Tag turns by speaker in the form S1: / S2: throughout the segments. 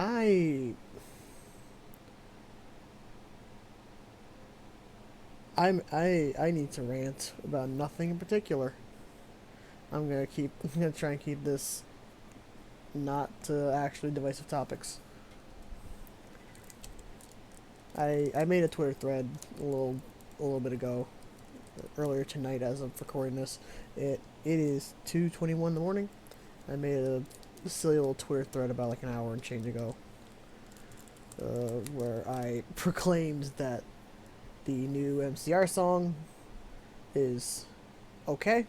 S1: I I need to rant about nothing in particular. I'm gonna try and keep this not to actually divisive topics. I made a Twitter thread a little bit ago, earlier tonight as of recording this. It is 2:21 in the morning. I made a silly little Twitter thread about like an hour and change ago, where I proclaimed that the new MCR song is okay.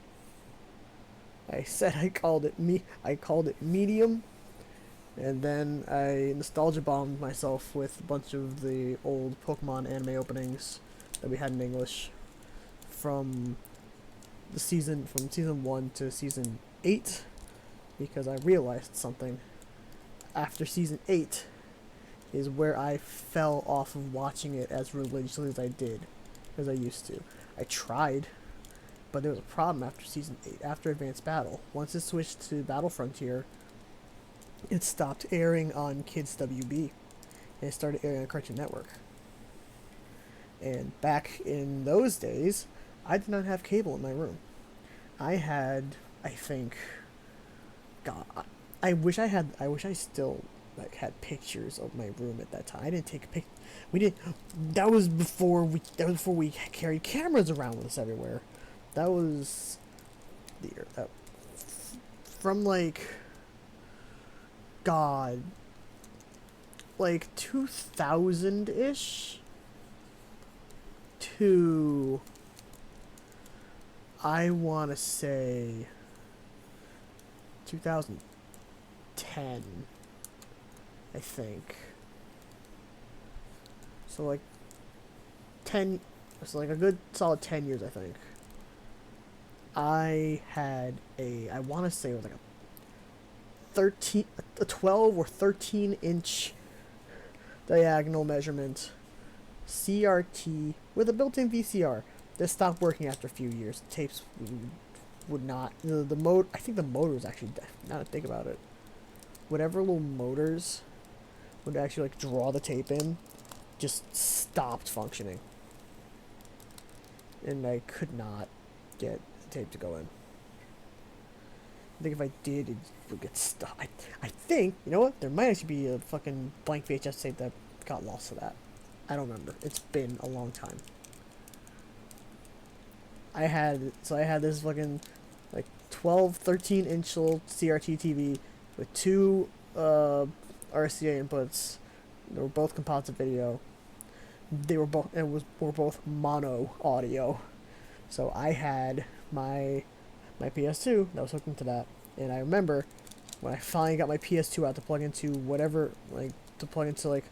S1: I said I called it medium, and then I nostalgia bombed myself with a bunch of the old Pokemon anime openings that we had in English from from season 1 to season 8, because I realized something. After season 8 is where I fell off of watching it as religiously as I did, as I used to. I tried, but there was a problem after season 8, after Advanced Battle. Once it switched to Battle Frontier, it stopped airing on Kids WB, and it started airing on Cartoon Network. And back in those days, I did not have cable in my room. I had, I think, God, I wish I still like had pictures of my room at that time. I didn't take a pic. We did. That was before we carried cameras around with us everywhere. That was the year that from like God, like 2000 ish to I want to say 2010, I think. So like 10, it's like a good solid 10 years, I think. I had I want to say it was like a 12 or 13-inch diagonal measurement CRT with a built-in VCR. This stopped working after a few years. The tapes would not. The mode. I think the motor was actually. Now to think about it, whatever little motors would actually like draw the tape in, just stopped functioning, and I could not get the tape to go in. I think if I did, it would get stuck. I think, you know what? There might actually be a fucking blank VHS tape that got lost to that. I don't remember. It's been a long time. I had this fucking like 12, 13-inch little CRT TV with two RCA inputs. They were both composite video. They were both were both mono audio. So I had my PS2 that was hooked into that, and I remember when I finally got my PS2 out to plug into whatever, like to plug into like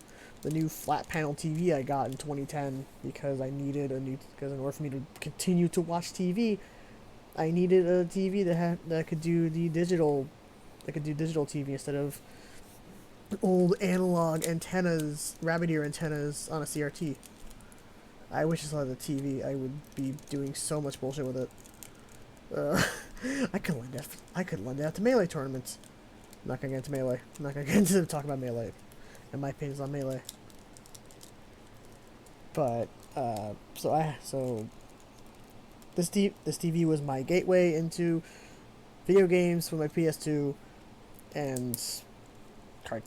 S1: the new flat panel TV I got in 2010, because I needed because in order for me to continue to watch TV, I needed a TV that could do digital TV instead of old analog antennas, rabbit ear antennas on a CRT. I wish I still had the TV. I would be doing so much bullshit with it. Uh, I could lend that to Melee tournaments. I'm not gonna get into Melee. I'm not gonna get into talking about Melee and my opinions on Melee. But so this TV was my gateway into video games with my PS2 and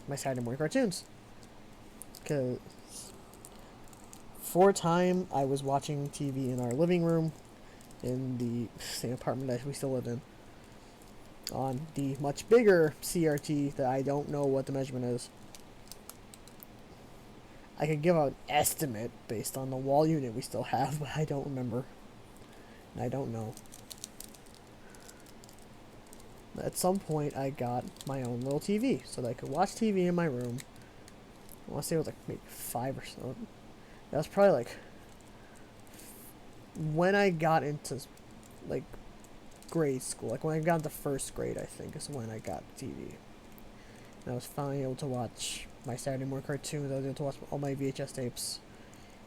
S1: my Saturday morning cartoons. Cause for a time I was watching TV in our living room in the same apartment that we still live in, on the much bigger CRT that I don't know what the measurement is. I could give out an estimate based on the wall unit we still have, but I don't remember. I don't know. At some point, I got my own little TV so that I could watch TV in my room. I want to say it was like maybe 5 or so. That was probably like when I got into like grade school, like when I got into first grade, I think is when I got TV. And I was finally able to watch my Saturday morning cartoons. I was able to watch all my VHS tapes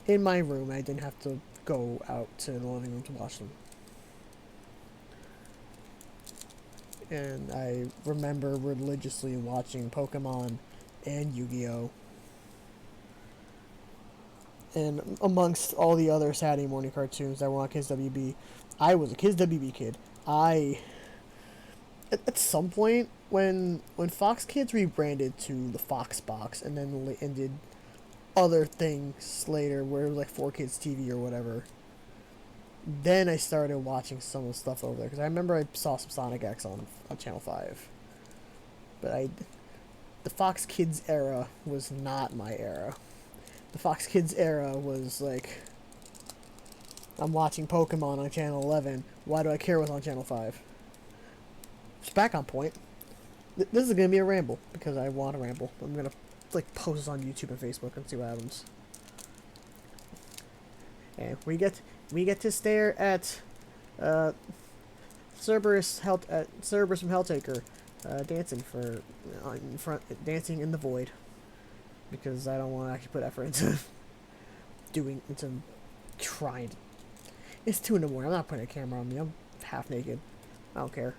S1: in my room. I didn't have to go out to the living room to watch them. And I remember religiously watching Pokemon and Yu-Gi-Oh. And amongst all the other Saturday morning cartoons that were on Kids WB, I was a Kids WB kid. At some point when Fox Kids rebranded to the Fox Box and then did other things later where it was like 4Kids TV or whatever, then I started watching some of the stuff over there because I remember I saw some Sonic X on Channel 5. But the Fox Kids era was not my era. The Fox Kids era was like, I'm watching Pokemon on Channel 11. Why do I care what's on Channel 5? It's back on point. This is going to be a ramble because I want to ramble. I'm going to like post this on YouTube and Facebook and see what happens. And we get to stare at Cerberus from Helltaker dancing dancing in the void. Because I don't want to actually put effort into trying. It's 2 in the morning. I'm not putting a camera on me. I'm half naked. I don't care.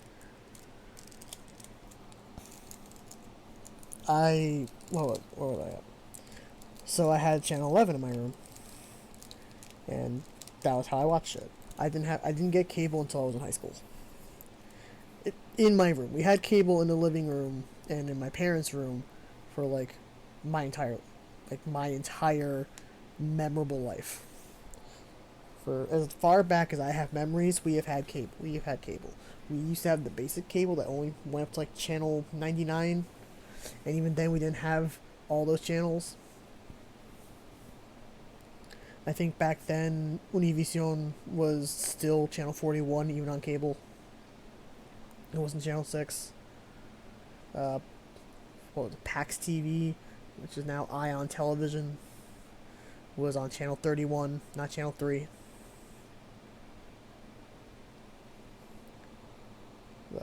S1: What was I at? So I had Channel 11 in my room, and that was how I watched it. I didn't get cable until I was in high school. In my room, we had cable in the living room and in my parents' room for like my entire memorable life. For as far back as I have memories, we have had cable. We used to have the basic cable that only went up to like channel 99, and even then we didn't have all those channels. I think back then Univision was still channel 41 even on cable. It wasn't channel 6. What was it? PAX TV, which is now Ion Television, was on channel 31, not channel 3.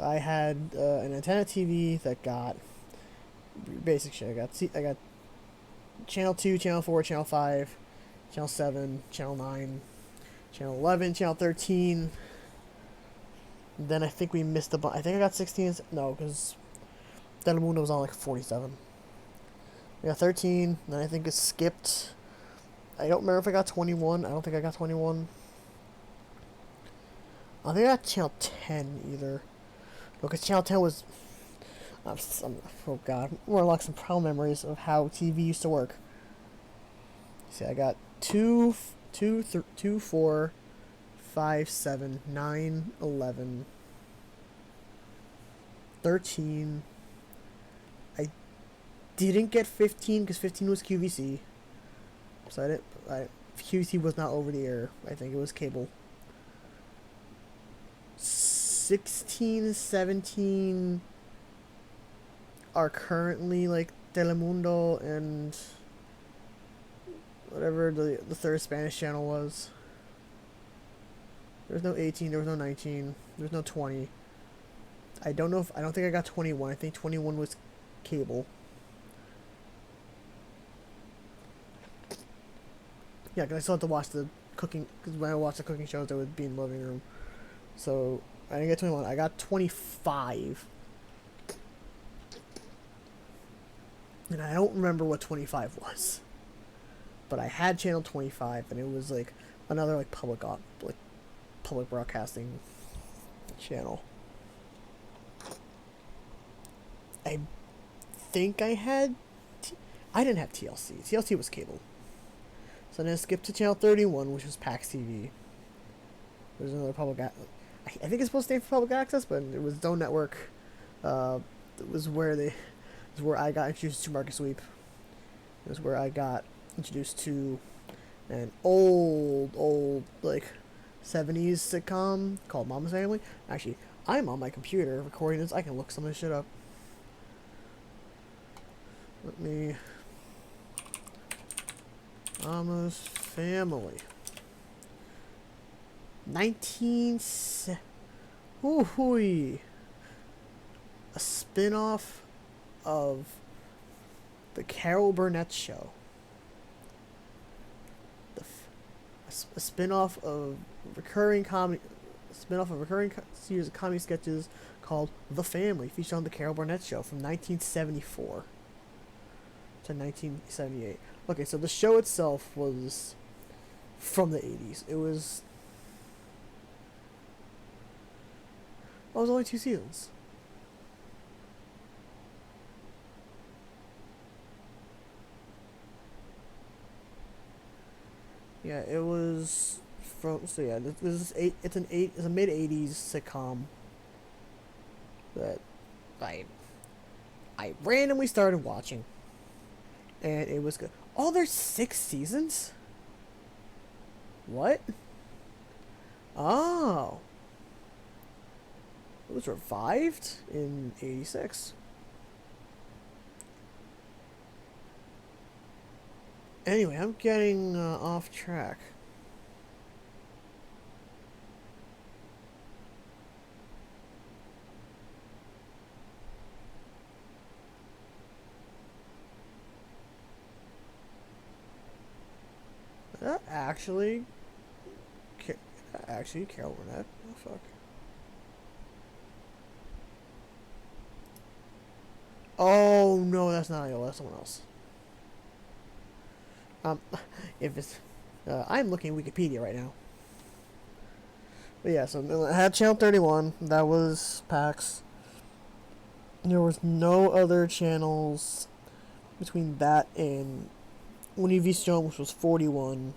S1: I had an antenna TV that got basic shit. I got channel 2, channel 4, channel 5, channel 7, channel 9, channel 11, channel 13. Then I think we missed a bunch. I think I got 16. No, because Telemundo was on like 47. I got 13. Then I think it skipped. I don't remember if I got 21. I don't think I got 21. I don't think I got channel 10 either. Because channel 10 was... oh god. More like some problem memories of how TV used to work. See, I got 2, 4, 5, 7, 9, 11, 13. I didn't get 15 because 15 was QVC. So QVC was not over the air. I think it was cable. 16, 17 are currently like Telemundo and whatever the third Spanish channel was. There was no 18, there was no 19, there was no 20. I don't think I got 21. I think 21 was cable. Yeah, because I still had to watch the cooking, because when I watched the cooking shows, they would be in the living room. So, I didn't get 21. I got 25. And I don't remember what 25 was. But I had channel 25, and it was like another like public broadcasting channel. I think I had... I didn't have TLC. TLC was cable. So then I skipped to channel 31, which was PAX TV. There's another I think it's supposed to stand for public access, but it was Zone Network. It was where I got introduced to Marcus Sweep. It was where I got introduced to an old like 70s sitcom called Mama's Family. Actually, I'm on my computer recording this. I can look some of this shit up. Let me... Mama's Family. 19... Ooh-hoo-y. A spin-off of the Carol Burnett Show. A spin-off of recurring series of comedy sketches called The Family, featured on the Carol Burnett Show from 1974. to 1978. Okay, so the show itself was from the 80s. It was only 2 seasons. Yeah, it was from. So yeah, this is eight. It's a mid '80s sitcom that I I randomly started watching, and it was good. Oh, there's 6 seasons. What? Oh, it was revived in '86. Anyway, I'm getting off track. Actually, Carol Burnett. Oh fuck. Oh no, that's not Iola. That's someone else. Um, if it's, I'm looking at Wikipedia right now. But yeah, so I had Channel 31. That was PAX. There was no other channels between that and Univision, which was 41.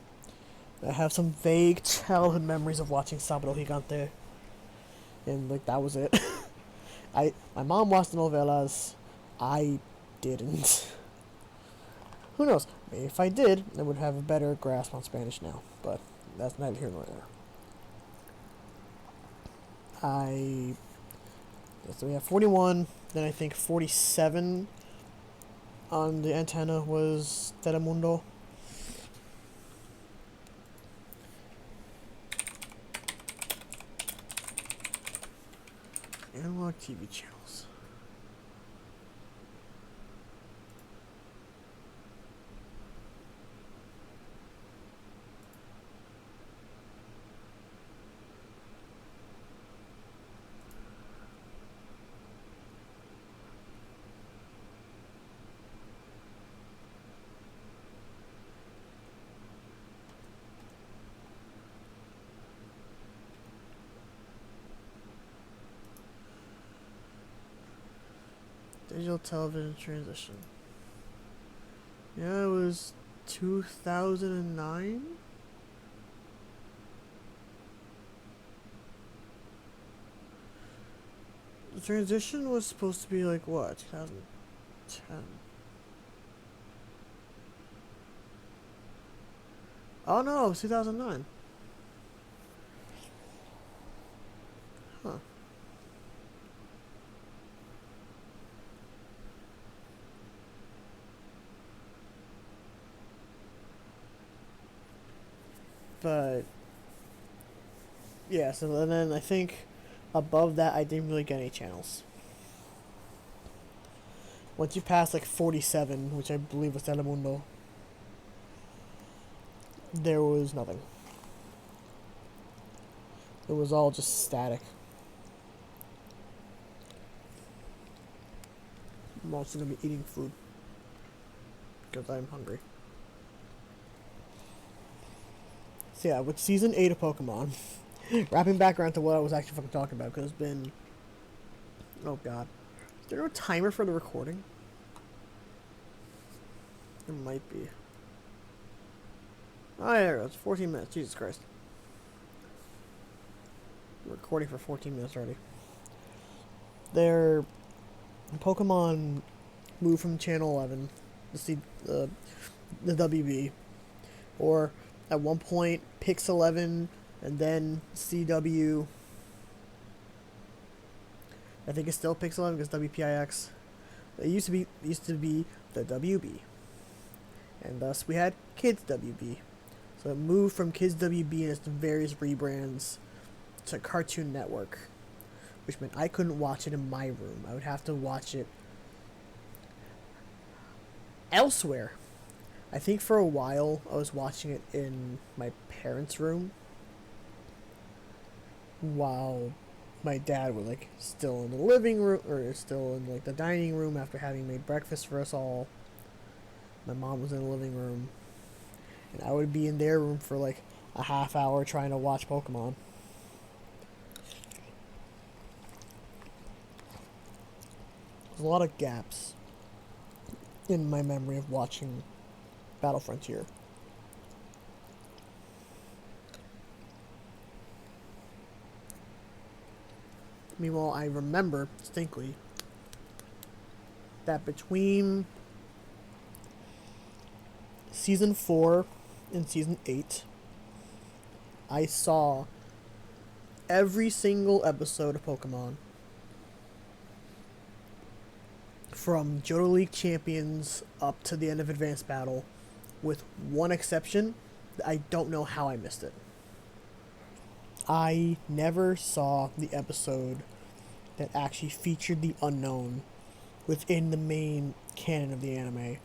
S1: I have some vague childhood memories of watching Sábado Gigante, and like that was it. My mom watched the novelas. I didn't. Who knows? Maybe if I did, I would have a better grasp on Spanish now. But that's neither here nor there. So we have 41. Then I think 47 on the antenna was Telemundo. Analog TV channels. Digital television transition. Yeah, it was 2009. The transition was supposed to be like what? 2010. Oh no, it was 2009. Huh. But yeah, so then I think above that I didn't really get any channels. Once you pass like 47, which I believe was Telemundo, there was nothing. It was all just static. I'm also gonna be eating food because I'm hungry. So yeah, with season 8 of Pokemon, wrapping back around to what I was actually fucking talking about, because it's been, oh god, is there no timer for the recording? There might be. Oh yeah, there it goes. 14 minutes. Jesus Christ. I'm recording for 14 minutes already. Their Pokemon moved from Channel 11 to see the WB, or at one point Pix 11 and then CW. I think it's still Pix 11 because WPIX. It used to be the WB, and thus we had Kids WB. So it moved from Kids WB and its various rebrands to Cartoon Network, which meant I couldn't watch it in my room. I would have to watch it elsewhere. I think for a while I was watching it in my parents' room while my dad was like still in the living room or still in like the dining room after having made breakfast for us all. My mom was in the living room, and I would be in their room for like a half hour trying to watch Pokemon. There's a lot of gaps in my memory of watching Battle Frontier. Meanwhile, I remember distinctly that between season 4 and season 8, I saw every single episode of Pokemon from Johto League Champions up to the end of Advanced Battle, with one exception. I don't know how I missed it. I never saw the episode that actually featured the unknown within the main canon of the anime,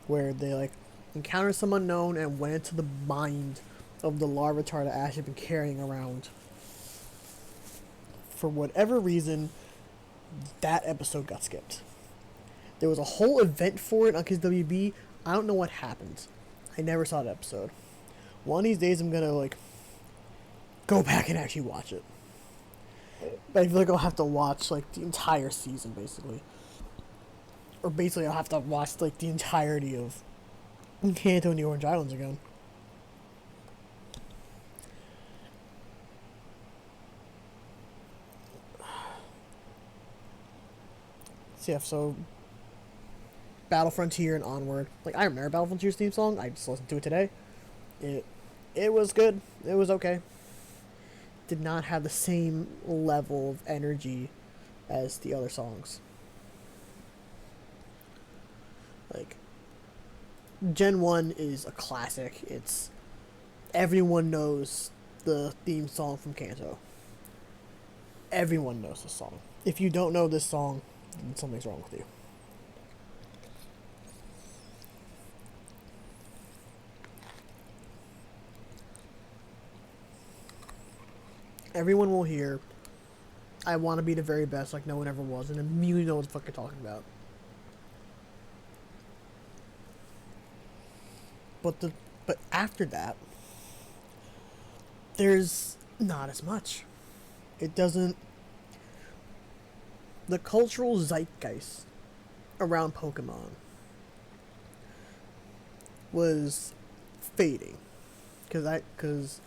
S1: where they like encountered some unknown and went into the mind of the Larvitar that Ash had been carrying around. For whatever reason, that episode got skipped. There was a whole event for it on Kids WB. I don't know what happened. I never saw that episode. One of these days I'm gonna like go back and actually watch it. But I feel like I'll have to watch like the entire season basically. Or basically I'll have to watch like the entirety of Kanto and the Orange Islands again. So yeah, so Battle Frontier and onward. Like I remember Battle Frontier's theme song. I just listened to it today. It was good. It was okay. Did not have the same level of energy as the other songs. Like Gen 1 is a classic. It's everyone knows the theme song from Kanto. Everyone knows this song. If you don't know this song, then something's wrong with you. Everyone will hear I want to be the very best like no one ever was, and immediately know what the fuck you're talking about. But after that, there's not as much. It doesn't. The cultural zeitgeist around Pokemon was fading, because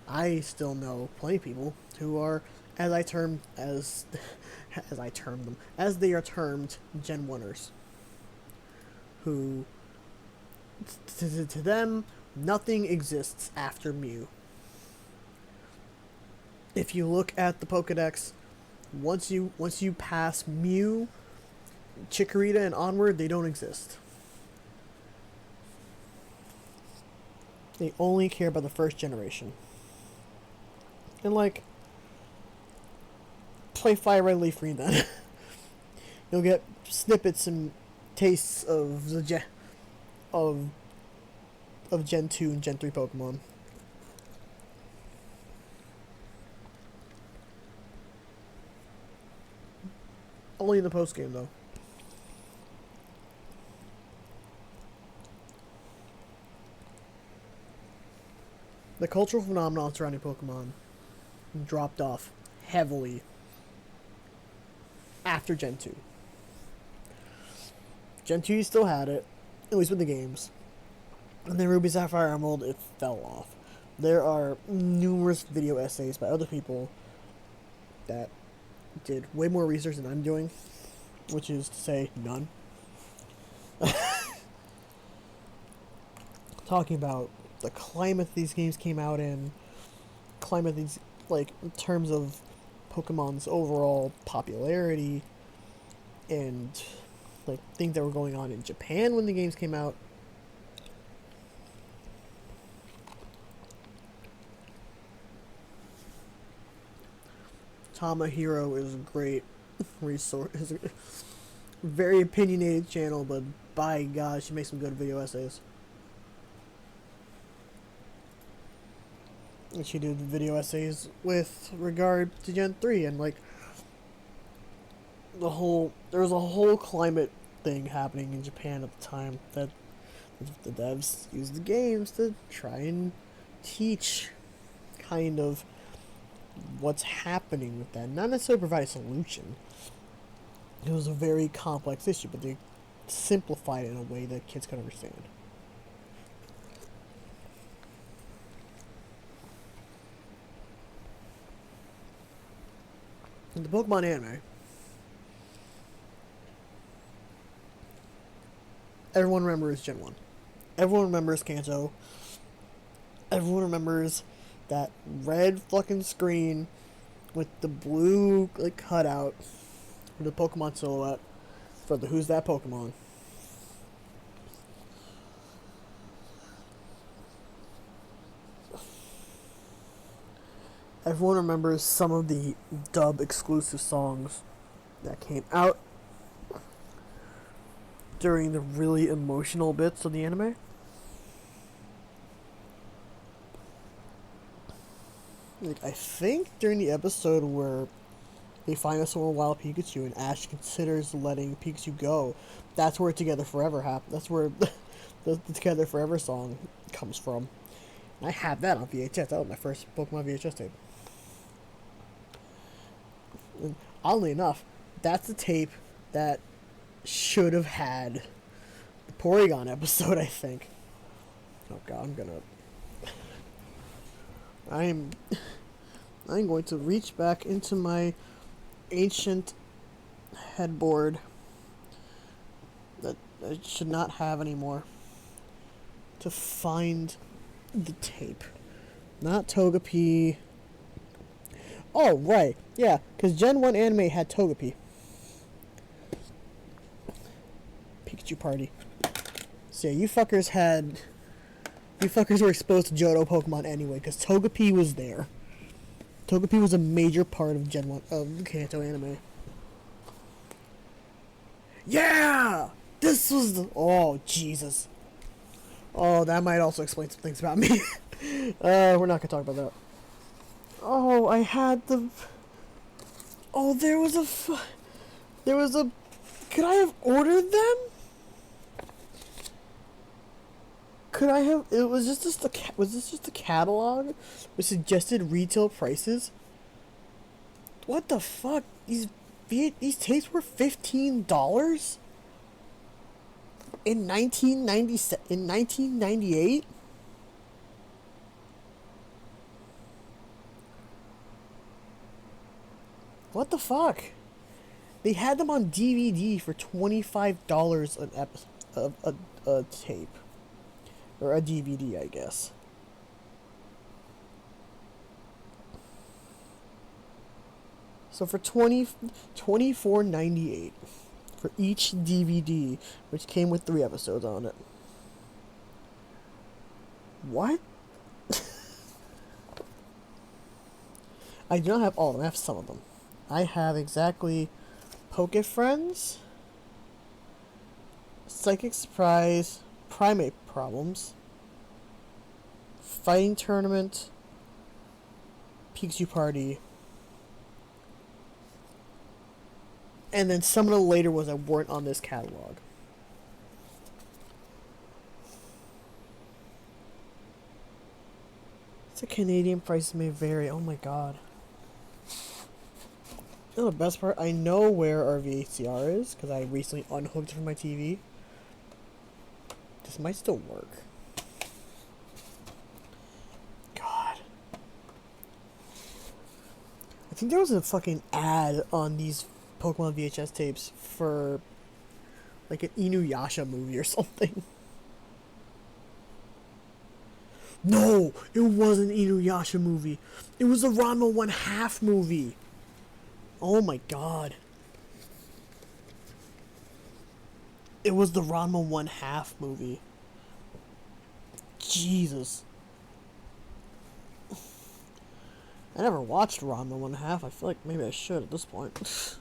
S1: I still know plenty of people who are, as I term them, as they are termed, Gen 1ers, who to them nothing exists after Mew. If you look at the Pokedex, once you pass Mew, Chikorita, and onward, they don't exist. They only care about the first generation. And like, play Fire Red Leaf Green then. You'll get snippets and tastes of the of Gen 2 and Gen 3 Pokemon. Only in the post game though. The cultural phenomenon surrounding Pokemon dropped off heavily after Gen 2. Gen 2 still had it, at least with the games. And then Ruby, Sapphire, Emerald, it fell off. There are numerous video essays by other people that did way more research than I'm doing, which is to say, none. Talking about the climate these games came out in, climate these, like, in terms of Pokemon's overall popularity, and, like, things that were going on in Japan when the games came out. Tamahiro is a great resource. It's a very opinionated channel, but by God, she makes some good video essays. And she did video essays with regard to Gen 3, and like there was a whole climate thing happening in Japan at the time that The devs use the games to try and teach kind of what's happening with that. Not necessarily provide a solution. It was a very complex issue, but they simplified it in a way that kids could understand. In the Pokemon anime, everyone remembers Gen 1. Everyone remembers Kanto. Everyone remembers that red fucking screen with the blue like cutout for the Pokemon silhouette for the Who's That Pokemon. Everyone remembers some of the dub exclusive songs that came out during the really emotional bits of the anime. Like, I think during the episode where they find a Sword Wild Pikachu and Ash considers letting Pikachu go, that's where Together Forever happened. That's where the Together Forever song comes from. And I have that on VHS. That was my first Pokemon VHS tape. And oddly enough, that's the tape that should have had the Porygon episode, I think. Oh god, I'm going to reach back into my ancient headboard that I should not have anymore to find the tape. Not Togepi. Oh, right. Yeah, because Gen 1 anime had Togepi. Pikachu Party. So yeah, you fuckers were exposed to Johto Pokemon anyway, because Togepi was there. Togepi was a major part of Gen 1 of the Kanto anime. Yeah! This was the... Oh, Jesus. Oh, that might also explain some things about me. We're not gonna talk about that. Oh, I had the... Oh, there was a... Could I have ordered them? Could I have... Was this just a catalog with suggested retail prices? What the fuck? These tapes were $15 in 1998. What the fuck? They had them on DVD for $25 an episode of a tape. Or a DVD, I guess. So for $24.98 for each DVD, which came with 3 episodes on it. What? I do not have all of them. I have some of them. I have exactly Poke Friends, Psychic Surprise, Primate Problems, Fighting Tournament, Pikachu Party, and then some of the later ones that weren't on this catalog. The Canadian prices may vary. Oh my god. You know the best part? I know where our VCR is because I recently unhooked it from my TV. This might still work. God. I think there was a fucking ad on these Pokemon VHS tapes for like an Inuyasha movie or something. No, it wasn't an Inuyasha movie. It was a Ranma 1/2 movie. Oh my god. It was the Ranma 1/2 movie. Jesus. I never watched Ranma 1/2. I feel like maybe I should at this point.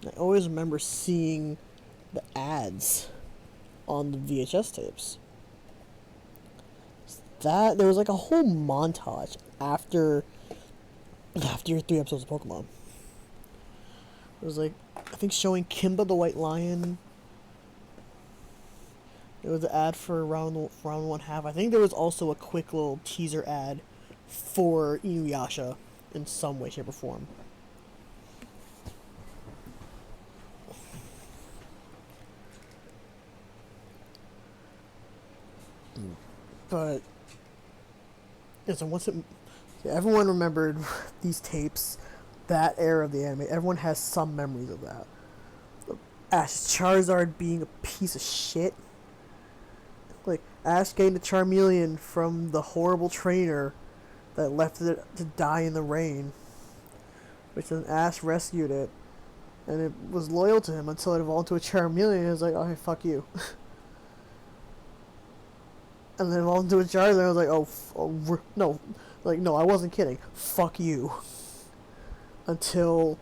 S1: I always remember seeing the ads on the VHS tapes. That there was like a whole montage after your 3 episodes of Pokemon. It was like I think showing Kimba the White Lion. It was an ad for round one half. I think there was also a quick little teaser ad for Inuyasha in some way, shape, or form. But yeah, so everyone remembered these tapes, that era of the anime. Everyone has some memories of that. Ash Charizard being a piece of shit. Like Ash getting the Charmeleon from the horrible trainer that left it to die in the rain. Which then Ash rescued it, and it was loyal to him until it evolved into a Charmeleon. And it was like, okay, fuck you. And then evolved into a Charizard. And I was like, no, like no, I wasn't kidding. Fuck you. Until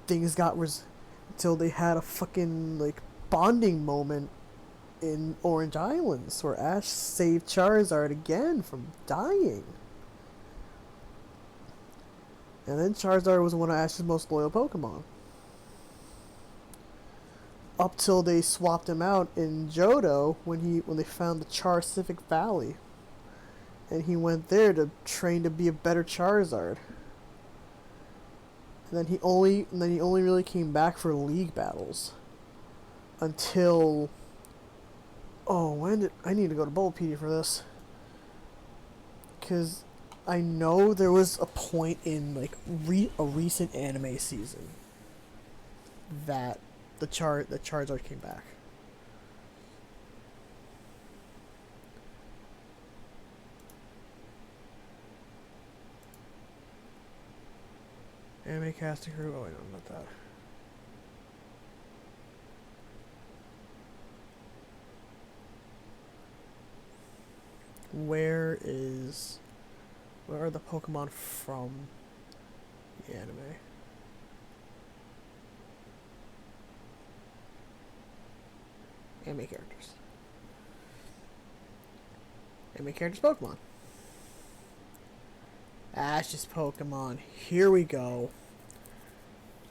S1: things until they had a fucking like bonding moment in Orange Islands where Ash saved Charizard again from dying. And then Charizard was one of Ash's most loyal Pokemon. Up till they swapped him out in Johto when they found the Charcific Valley. And he went there to train to be a better Charizard. And then he only really came back for league battles. Until I need to go to Bulbapedia for this. Cause I know there was a point in like a recent anime season that the Charizard came back. Anime casting crew. Oh, I don't know about that. Where are the Pokemon from the anime? Anime characters. Anime characters Pokemon. Ash's Pokemon. Here we go.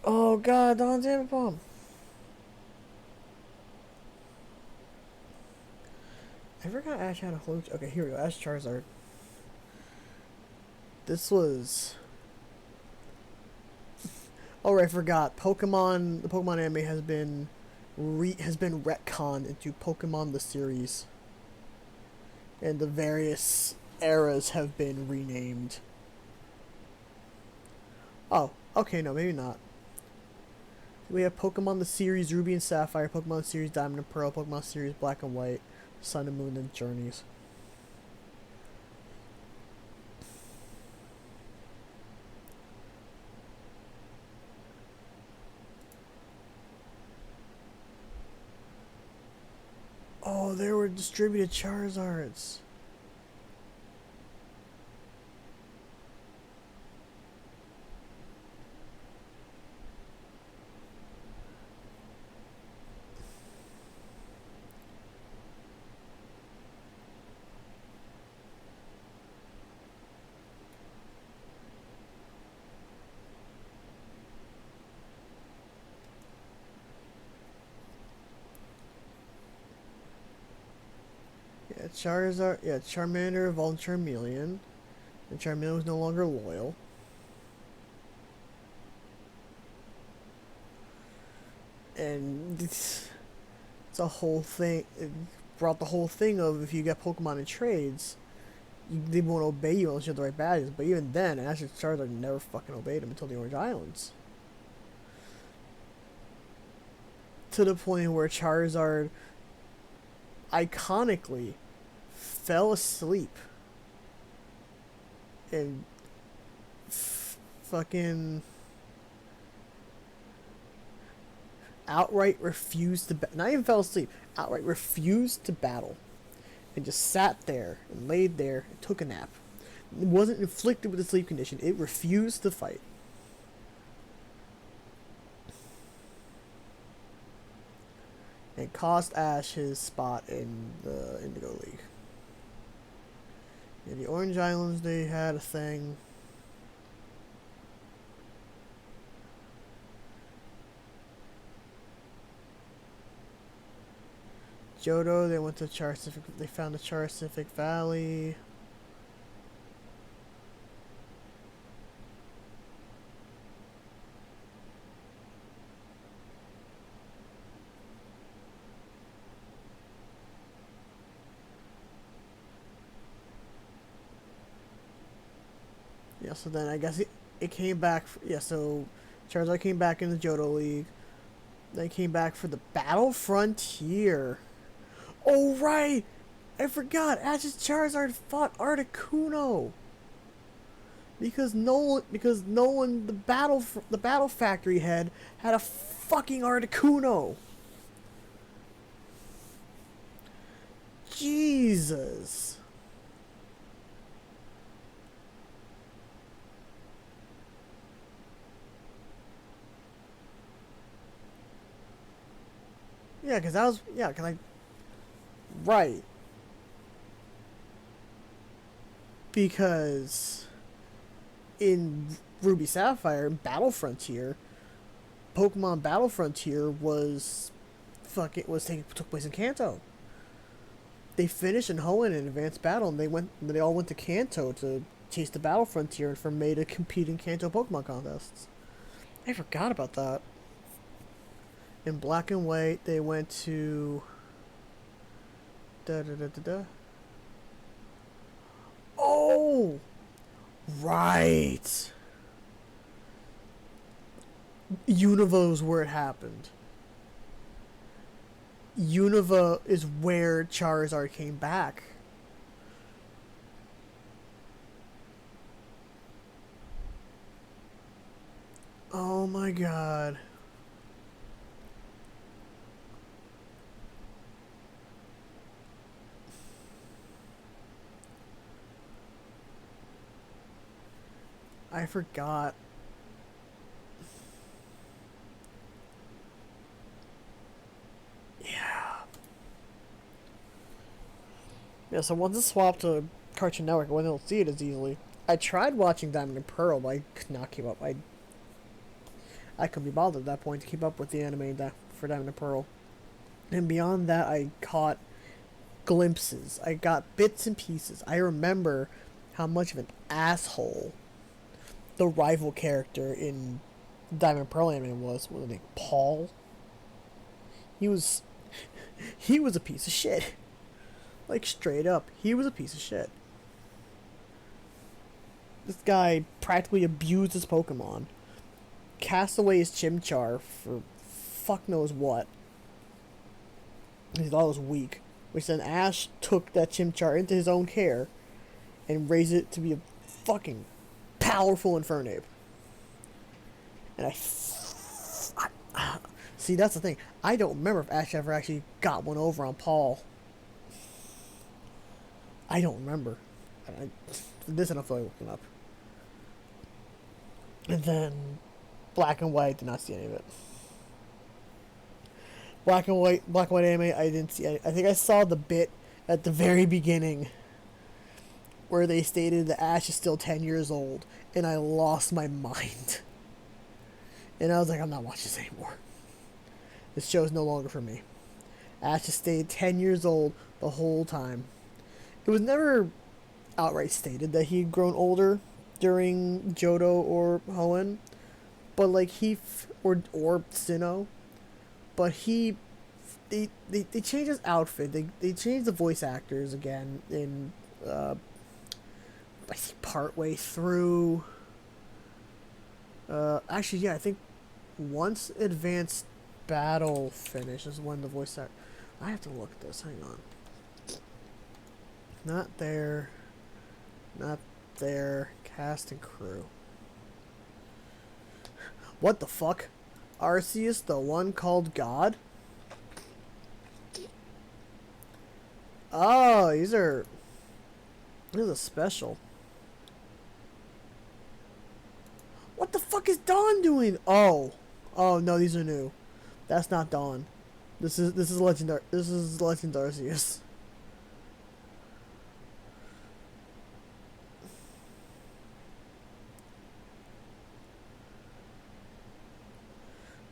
S1: Oh god, Don's Bomb. I forgot Ash had a whole... Okay, here we go. Ash Charizard. This was... Oh, right, I forgot. The Pokemon anime has been retconned into Pokemon the series. And the various eras have been renamed. Oh, okay, no, maybe not. We have Pokemon the series Ruby and Sapphire, Pokemon the series Diamond and Pearl, Pokemon series Black and White, Sun and Moon, and Journeys. Oh, there were distributed Charizards. Yeah, Charizard. Yeah, Charmander evolved Charmeleon, and Charmeleon was no longer loyal. And it's a whole thing. It brought the whole thing of if you get Pokemon in trades, they won't obey you unless you have the right badges. But even then, Ash and Charizard never fucking obeyed him until the Orange Islands. To the point where Charizard iconically fell asleep and fucking outright refused to not even fell asleep, outright refused to battle, and just sat there and laid there and took a nap. It wasn't inflicted with a sleep condition. It refused to fight. And cost Ash his spot in the Indigo League. In the Orange Islands, they had a thing. Johto, they went to Charcific. They found the Charcific Valley. Yeah, so then I guess it came back. Yeah, so Charizard came back in the Johto League. Then came back for the Battle Frontier. Oh right, I forgot. Ash's Charizard fought Articuno because Nolan the Battle Factory head had a fucking Articuno. Jesus. Yeah, because I was because I right because in Ruby Sapphire Battle Frontier, Pokemon Battle Frontier was took place in Kanto. They finished in Hoenn in advanced battle, and they all went to Kanto to chase the Battle Frontier for May to compete in Kanto Pokemon contests. I forgot about that. In Black and White, they went to da da da da da. Oh, right. Univa's where it happened. Unova is where Charizard came back. Oh my god. I forgot. Yeah. Yeah, so once it swapped to Cartoon Network, I wasn't able to see it as easily. I tried watching Diamond and Pearl, but I could not keep up. I couldn't be bothered at that point to keep up with the anime for Diamond and Pearl. And beyond that, I caught glimpses. I got bits and pieces. I remember how much of an asshole the rival character in Diamond and Pearl anime was. What was his name? Paul? He was... He was a piece of shit. Like, straight up. He was a piece of shit. This guy practically abused his Pokemon. Cast away his Chimchar for fuck knows what. He thought it was weak. Which then Ash took that Chimchar into his own care and raised it to be a fucking powerful Infernape. And see, that's the thing. I don't remember if Ash ever actually got one over on Paul. I don't remember. This I don't feel like looking up. And then Black and White, did not see any of it. Black and White anime, I didn't see. I think I saw the bit at the very beginning where they stated that Ash is still 10 years old, and I lost my mind. And I was like, I'm not watching this anymore. This show is no longer for me. Ash has stayed 10 years old the whole time. It was never outright stated that he'd grown older during Johto or Hoenn, but like or Sinnoh, but they changed his outfit. They changed the voice actors again in I think partway through. Actually, yeah, I think once Advanced Battle finishes when the voice actor. I have to look at this. Hang on. Not there. Not there. Cast and crew. What the fuck? Arceus, the one called God? Oh, these are... This is a special. What the fuck is Dawn doing? Oh. Oh, no, these are new. That's not Dawn. This is Legend Arceus.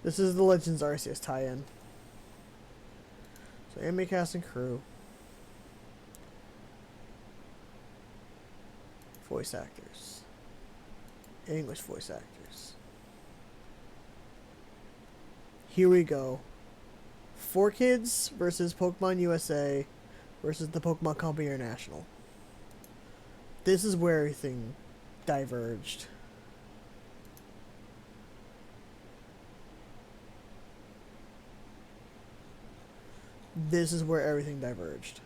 S1: This is the Legends Arceus tie-in. So anime cast and crew. Voice actors. English voice actors. Here we go. 4Kids versus Pokemon USA versus the Pokemon Company International. This is where everything diverged. This is where everything diverged.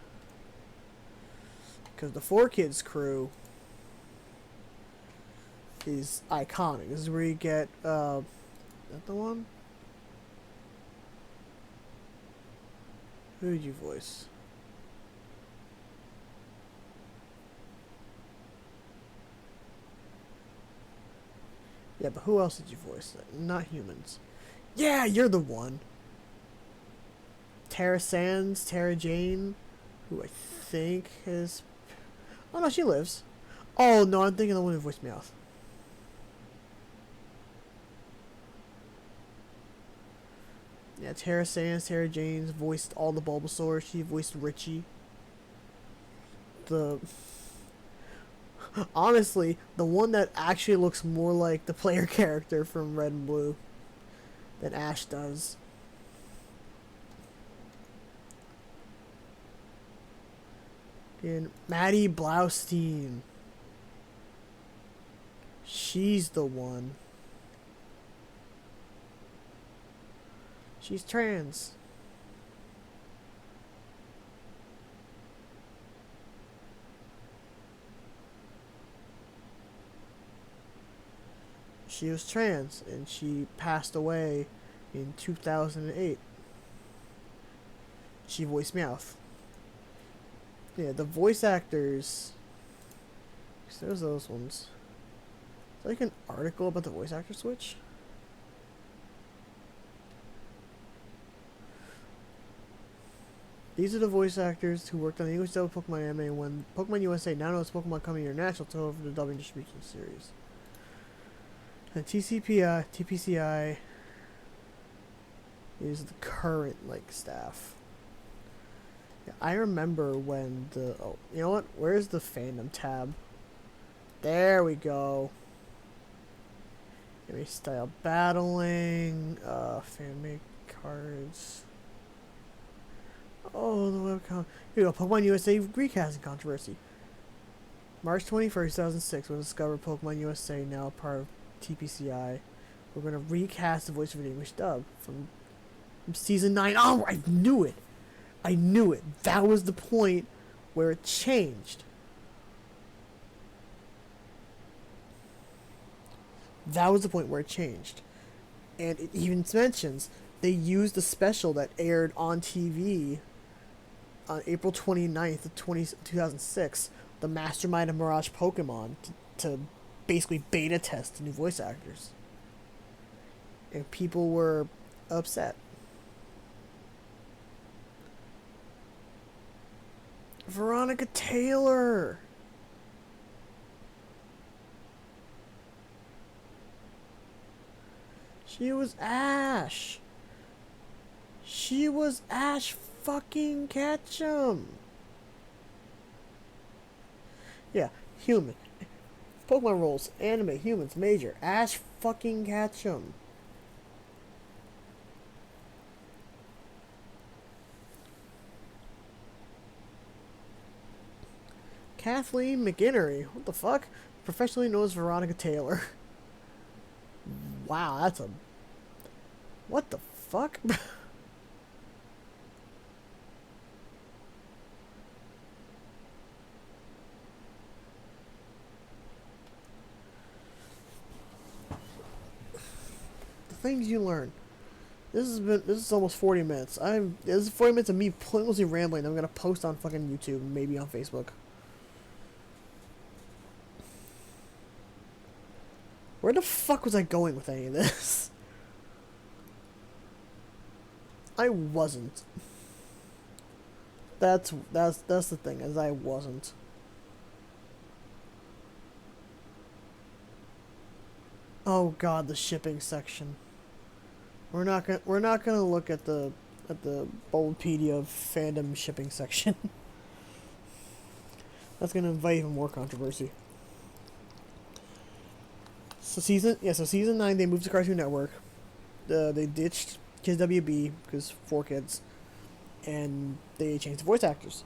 S1: Because the 4Kids crew is iconic. This is where you get, is that the one? Who did you voice? Yeah, but who else did you voice? Not humans. Yeah, you're the one. Tara Sands, Tara Jane, who I think is... Oh no, she lives. Oh no, I'm thinking of the one who voiced Meowth. Yeah, Tara Sands, Tara James voiced all the Bulbasaur. She voiced Richie. Honestly, the one that actually looks more like the player character from Red and Blue than Ash does. And Maddie Blaustein. She's the one. She's trans. She was trans and she passed away in 2008. She voiced Meowth. Yeah, the voice actors. There's those ones. Is there like an article about the voice actor switch? These are the voice actors who worked on the English dub of Pokemon anime when Pokemon USA, now known as Pokemon Company International, took over the dubbing distribution series. And TPCI is the current staff. Yeah, I remember when the you know what? Where's the fandom tab? There we go. Anime style battling, fan-made cards. Oh, the webcam. Here we go. Pokemon USA recasting controversy. March 21st, 2006 was discovered Pokemon USA, now part of TPCI. We're going to recast the voice of the English dub from season 9. Oh, I knew it. I knew it. That was the point where it changed. That was the point where it changed. And it even mentions they used the special that aired on TV on April 29th of 2006, the Mastermind of Mirage Pokemon, to basically beta test the new voice actors. And people were upset. Veronica Taylor! She was Ash! She was Ash fucking Ketchum! Yeah, human. Pokemon rules, anime, humans, major, Ash fucking Ketchum. Kathleen McInnery, what the fuck? Professionally known as Veronica Taylor. Wow, that's a... What the fuck? Things you learn. This is almost 40 minutes. This is 40 minutes of me pointlessly rambling. I'm gonna post on fucking YouTube, maybe on Facebook. Where the fuck was I going with any of this? I wasn't. That's the thing, is I wasn't. Oh god, the shipping section. We're not gonna look at the at the Bulbapedia fandom shipping section. That's gonna invite even more controversy. So season 9 they moved to Cartoon Network. They ditched Kids WB because 4 kids, and they changed the voice actors.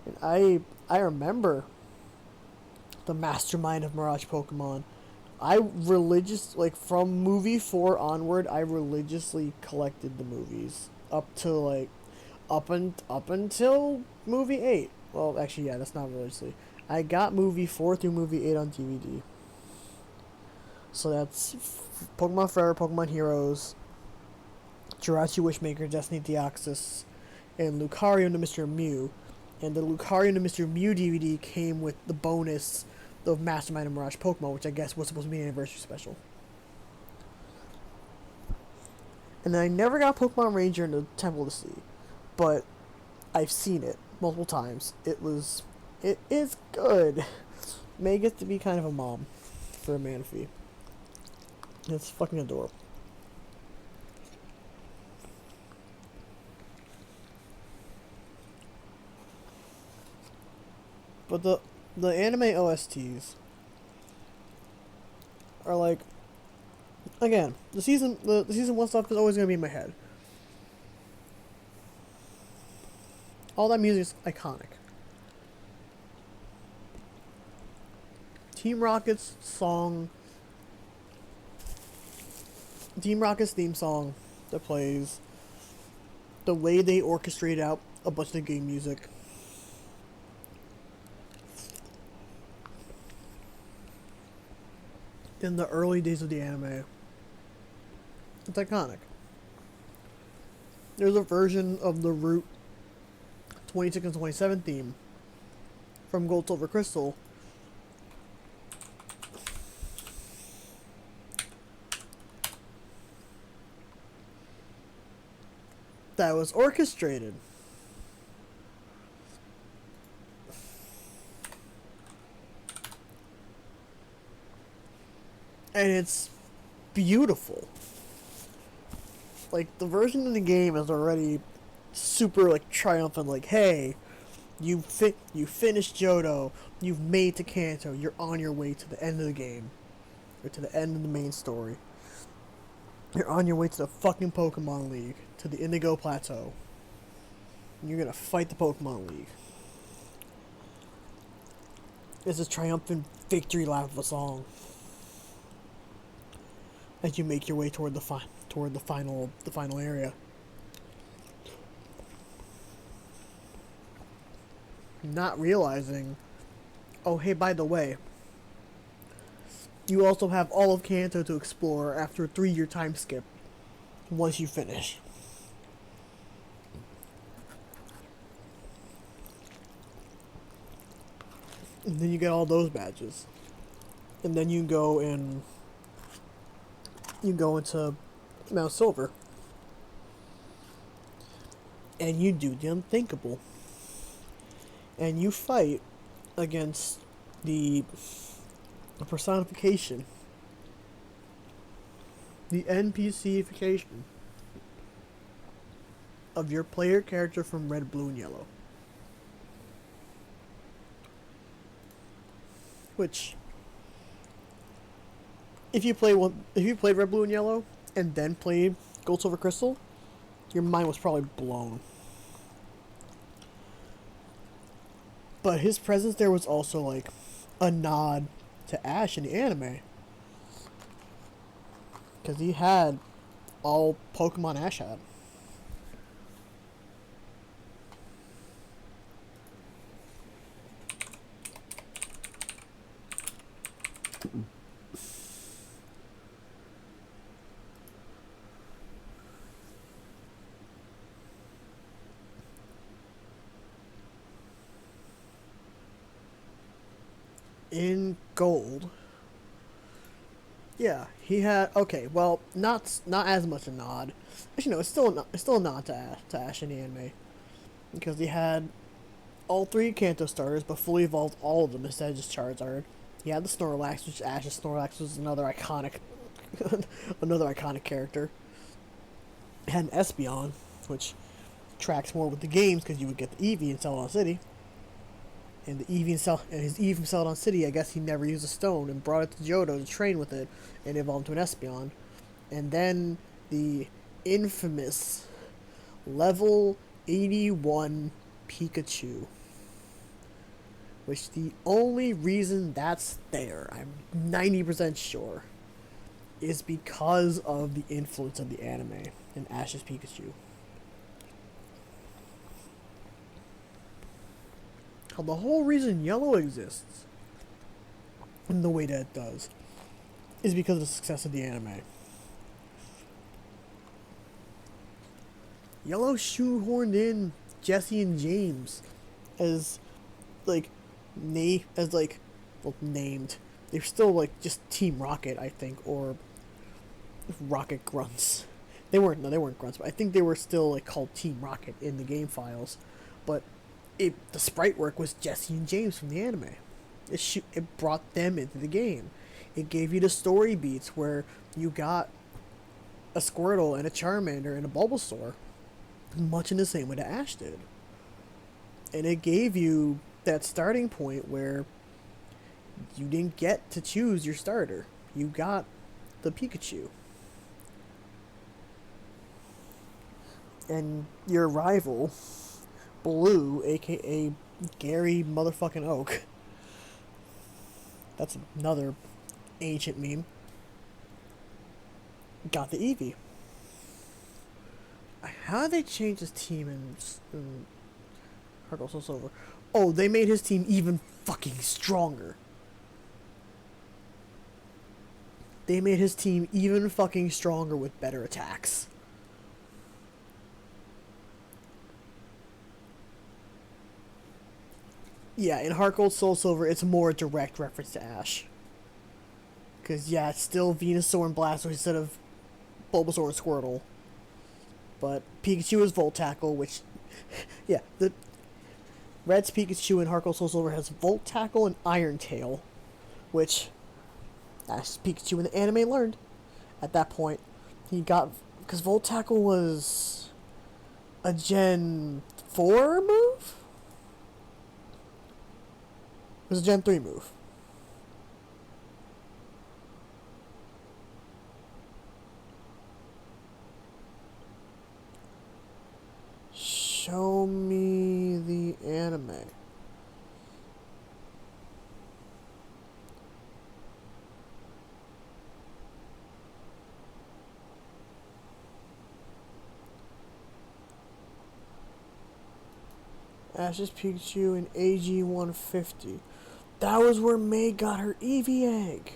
S1: And I remember the mastermind of Mirage Pokemon. From movie 4 onward, I religiously collected the movies up to up until movie 8. Well, actually, yeah, that's not religiously. I got movie 4 through movie 8 on DVD. So that's Pokemon Forever, Pokemon Heroes, Jirachi Wishmaker, Destiny Deoxys, and Lucario and Mr. Mew. And the Lucario and Mr. Mew DVD came with the bonus of Mastermind and Mirage Pokemon, which I guess was supposed to be an anniversary special. And then I never got Pokemon Ranger in the Temple to see, but I've seen it multiple times. It is good. May gets to be kind of a mom for a Manaphy. It's fucking adorable. But the anime OSTs are like, again, the season 1 stuff is always gonna be in my head. All that music is iconic. Team Rocket's theme song that plays, the way they orchestrate out a bunch of the game music. In the early days of the anime, it's iconic. There's a version of the Route 26 and 27 theme from Gold, Silver, Crystal that was orchestrated. And it's beautiful. Like, the version of the game is already super, like, triumphant. Like, hey, you finished Johto, you've made to Kanto, you're on your way to the end of the game, or to the end of the main story. You're on your way to the fucking Pokemon League, to the Indigo Plateau. And you're gonna fight the Pokemon League. It's a triumphant victory lap of a song as you make your way toward the final area. Not realizing, oh hey, by the way, you also have all of Kanto to explore after a 3-year time skip once you finish. And then you get all those badges. And then you go into Mount Silver. And you do the unthinkable. And you fight against the personification, the NPCification of your player character from Red, Blue, and Yellow. Which, if you played Red, Blue, and Yellow and then played Gold, Silver, Crystal, your mind was probably blown. But his presence there was also like a nod to Ash in the anime, because he had all Pokemon Ash had. In Gold, yeah, he had, okay, well, not as much a nod. Actually, no, it's still a nod to Ash in the anime, because he had all 3 Kanto starters, but fully evolved all of them instead of just Charizard. He had the Snorlax, which Ash's Snorlax was another iconic character. He had an Espeon, which tracks more with the games because you would get the Eevee in Celadon City. And the Eevee and his Eevee from Celadon City, I guess he never used a stone and brought it to Johto to train with it and evolved into an Espeon. And then the infamous level 81 Pikachu. Which the only reason that's there, I'm 90% sure, is because of the influence of the anime and Ash's Pikachu. How the whole reason Yellow exists in the way that it does is because of the success of the anime. Yellow shoehorned in Jesse and James as like named. They're still like just Team Rocket, I think, or Rocket Grunts. They weren't grunts, but I think they were still like called Team Rocket in the game files. But the sprite work was Jesse and James from the anime. It brought them into the game. It gave you the story beats where you got a Squirtle and a Charmander and a Bulbasaur, much in the same way that Ash did. And it gave you that starting point where you didn't get to choose your starter. You got the Pikachu. And your rival, Blue, aka Gary motherfucking Oak. That's another ancient meme. Got the Eevee. How did they change his team in Heart Gold Soul Silver? Oh, they made his team even fucking stronger. They made his team even fucking stronger with better attacks. Yeah, in Heart Gold Soul Silver, it's more a direct reference to Ash. Because, yeah, it's still Venusaur and Blastoise instead of Bulbasaur and Squirtle. But Pikachu is Volt Tackle, which... yeah, the Red's Pikachu in Heart Gold Soul Silver has Volt Tackle and Iron Tail, which Ash's Pikachu in the anime learned. At that point, he got... because Volt Tackle was a Gen 4 move? It was a Gen 3 move. Show me the anime. Ash's Pikachu in AG 150. That was where May got her Eevee egg.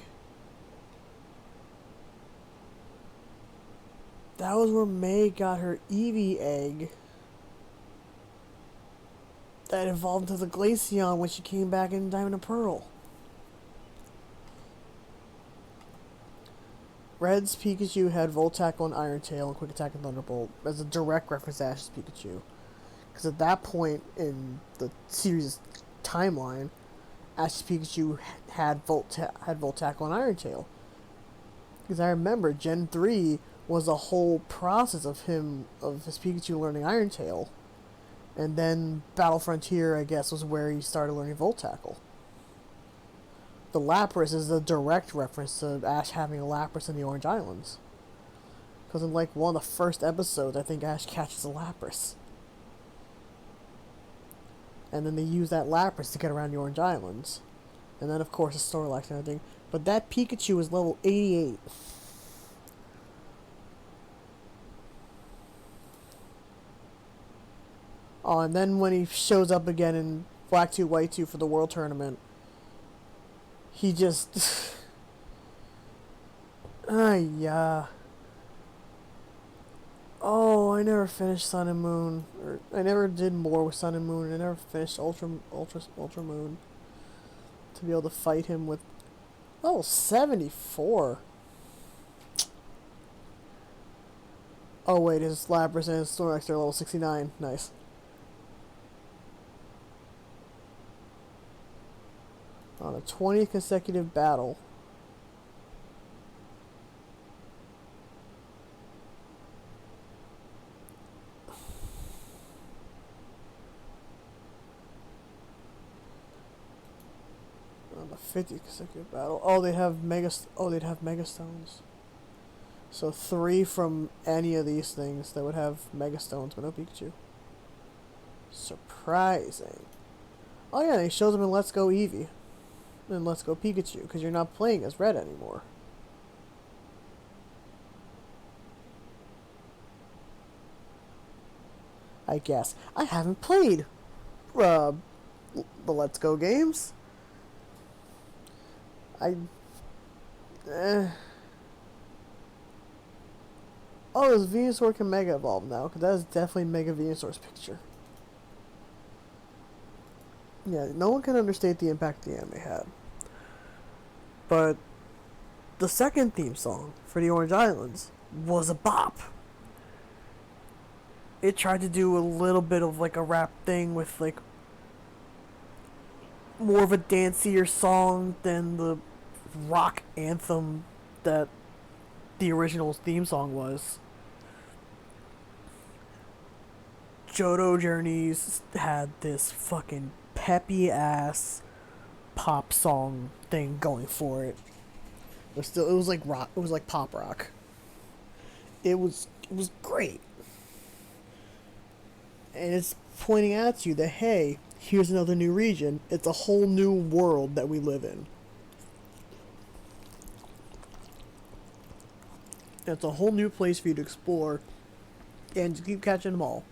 S1: That was where May got her Eevee egg that evolved into the Glaceon when she came back in Diamond and Pearl. Red's Pikachu had Volt Tackle and Iron Tail and Quick Attack and Thunderbolt as a direct reference to Ash's Pikachu. Because at that point in the series timeline, Ash's Pikachu had Volt Tackle and Iron Tail. Because I remember Gen 3 was a whole process of his Pikachu learning Iron Tail. And then Battle Frontier, I guess, was where he started learning Volt Tackle. The Lapras is a direct reference to Ash having a Lapras in the Orange Islands. Because in like one of the first episodes, I think Ash catches a Lapras. And then they use that Lapras to get around the Orange Islands. And then, of course, the Snorlax and everything. But that Pikachu is level 88. Oh, and then when he shows up again in Black 2, White 2 for the World Tournament, he just... yeah. Oh, I never finished Sun and Moon. Or I never did more with Sun and Moon. I never finished Ultra Moon. To be able to fight him with... Oh, 74. Oh, wait, his Lapras and his Snorlax are level 69. Nice. On a 20th consecutive battle. a 50 consecutive battle. Oh, they'd have Mega Stones. So 3 from any of these things that would have Mega Stones, but no Pikachu. Surprising. Oh yeah, he shows them in Let's Go Eevee. And Let's Go Pikachu, because you're not playing as Red anymore. I guess. I haven't played the Let's Go games. Oh, there's Venusaur can Mega Evolve now, because that is definitely Mega Venusaur's picture. Yeah, no one can understate the impact the anime had. But the second theme song for the Orange Islands was a bop. It tried to do a little bit of like a rap thing with like more of a dancier song than the rock anthem that the original theme song was. Johto Journeys had this fucking peppy ass pop song thing going for it. It was like rock. It was like pop rock. It was great, and it's pointing at you that hey, here's another new region. It's a whole new world that we live in. It's a whole new place for you to explore, and to keep catching them all.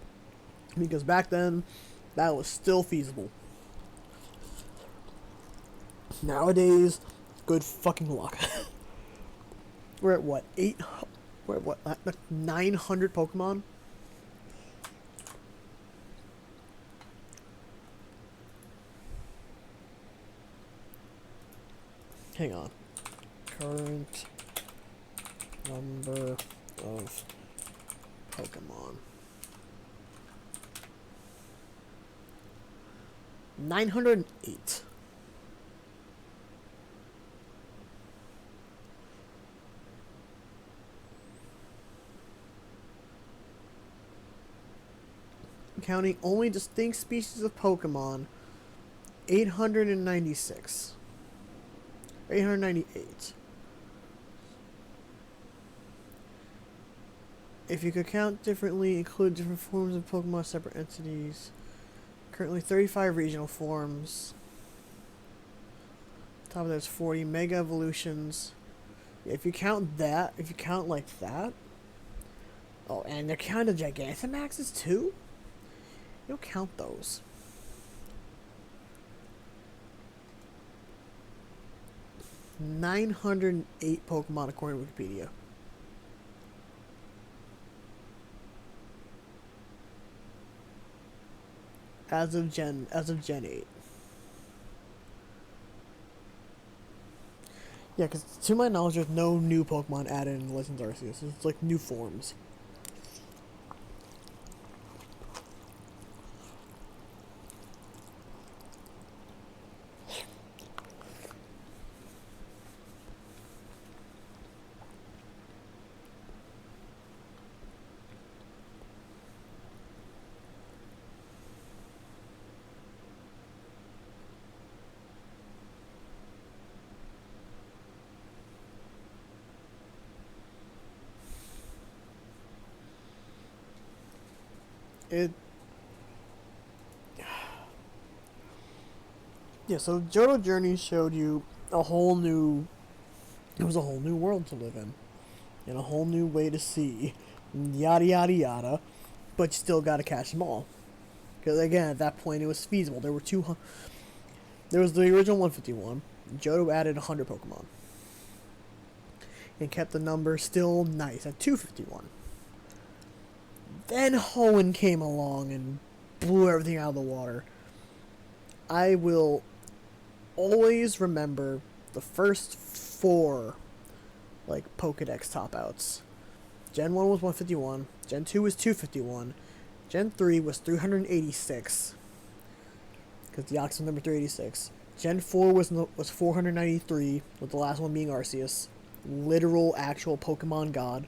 S1: Because back then, that was still feasible. Nowadays, good fucking luck. We're at what? 900 Pokemon? Hang on. Current number of Pokemon. 908. Counting only distinct species of Pokemon, 896. 898. If you could count differently, include different forms of Pokemon, separate entities. Currently 35 regional forms. Top of there's 40 Mega Evolutions. Yeah, if you count that, if you count like that. Oh, and they're counting Gigantamaxes too? You don't count those. $908 Pokemon according to Wikipedia. As of Gen 8. Yeah, because to my knowledge, there's no new Pokemon added in Legends Arceus. It's like new forms. Yeah, so Johto Journey showed you a whole new... It was a whole new world to live in. And a whole new way to see. Yada yada yada. But you still gotta catch them all. Because again, at that point it was feasible. There were There was the original 151. Johto added 100 Pokemon. And kept the number still nice at 251. Then Hoenn came along and blew everything out of the water. I will always remember the first 4 like Pokedex top outs. Gen 1 was 151, Gen 2 was 251, Gen 3 was 386 because the Ox was number 386. Gen 4 was 493, with the last one being Arceus, literal actual Pokemon god.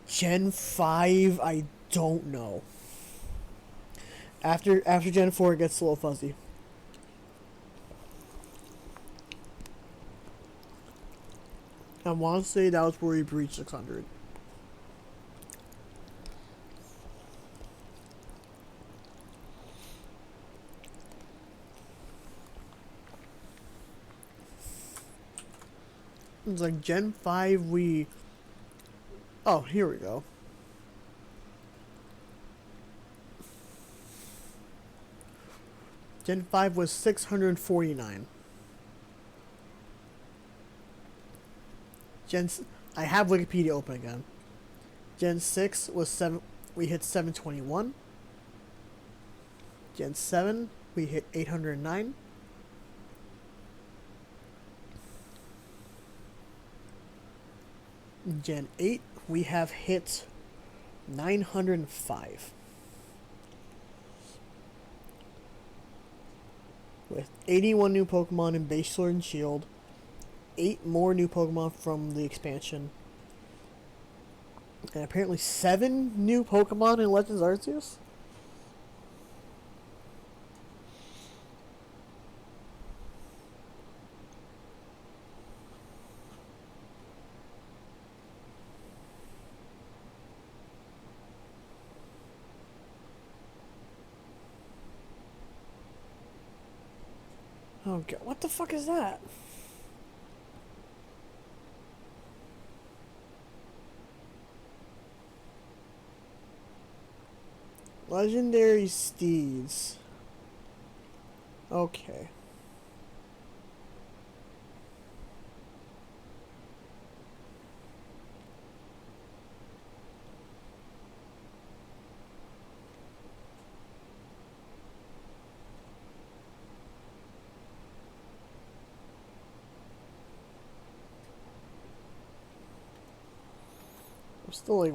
S1: Gen 5, I don't know. After Gen 4, it gets a little fuzzy. I want to say that was where we breached 600. It's like Gen 5 we... Oh, here we go. Gen 5 was 649. I have Wikipedia open again. Gen 6 was 7... We hit 721. Gen 7, we hit 809. Gen 8, we have hit 905. With 81 new Pokemon in Base Sword and Shield, 8 more new Pokemon from the expansion, and apparently 7 new Pokemon in Legends Arceus? Oh god, what the fuck is that? Legendary Steeds. Okay. I'm still like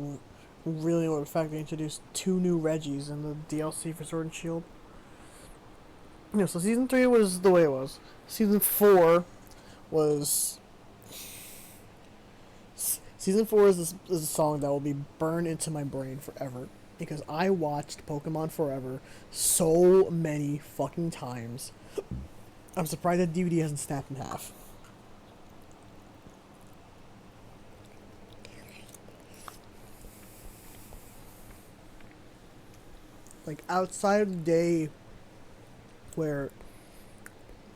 S1: really over the fact they introduced 2 new Reggies in the DLC for Sword and Shield. Yeah, so season 3 was the way it was. Season 4 was... Season 4 is a song that will be burned into my brain forever. Because I watched Pokemon Forever so many fucking times. I'm surprised that DVD hasn't snapped in half. Like, outside of the day where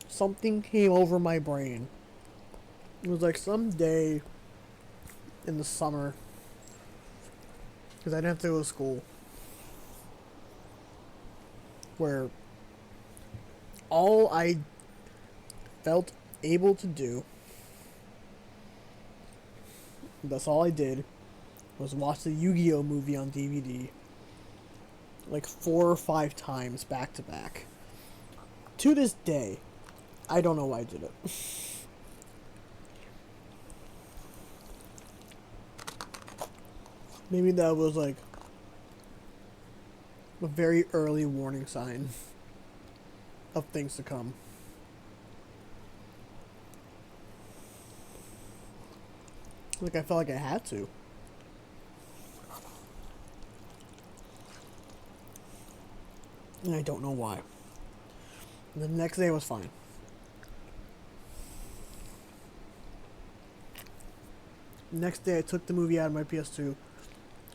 S1: something came over my brain, it was like some day in the summer, because I didn't have to go to school, where all I felt able to do, that's all I did, was watch the Yu-Gi-Oh movie on DVD like 4 or 5 times back to back. To this day, I don't know why I did it. Maybe that was like a very early warning sign of things to come. Like, I felt like I had to. And I don't know why. And the next day was fine. Next day I took the movie out of my PS2,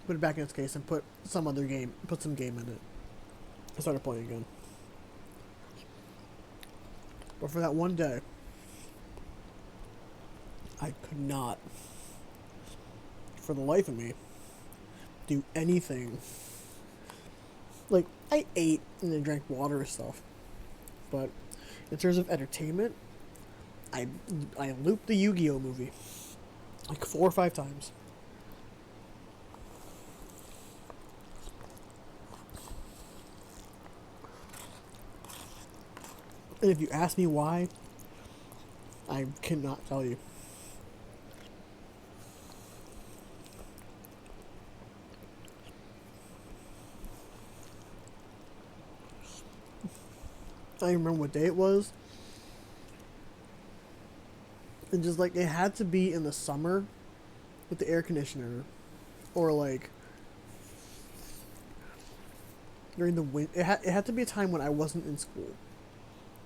S1: put it back in its case, and put some game in it. I started playing again. But for that one day, I could not, for the life of me, do anything. Like, I ate and then drank water and stuff. But in terms of entertainment, I looped the Yu-Gi-Oh movie like 4 or 5 times. And if you ask me why, I cannot tell you. I remember what day it was. And just like, it had to be in the summer with the air conditioner, or like during the winter. It had to be a time when I wasn't in school,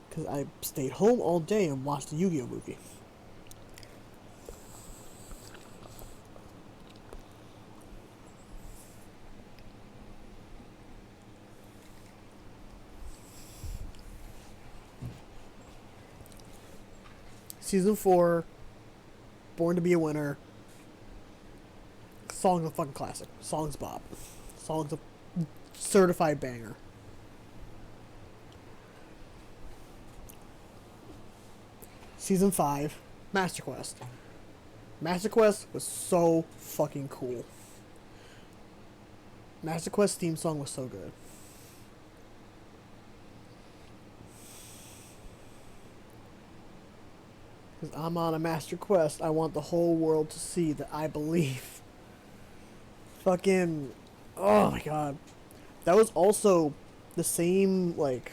S1: because I stayed home all day and watched the Yu-Gi-Oh movie. Season 4, Born to Be a Winner. Song's a fucking classic. Song's bop. Song's a certified banger. Season 5, Master Quest. Master Quest was so fucking cool. Master Quest theme song was so good. Because I'm on a Master Quest, I want the whole world to see that I believe. Fucking, oh my god. That was also the same, like,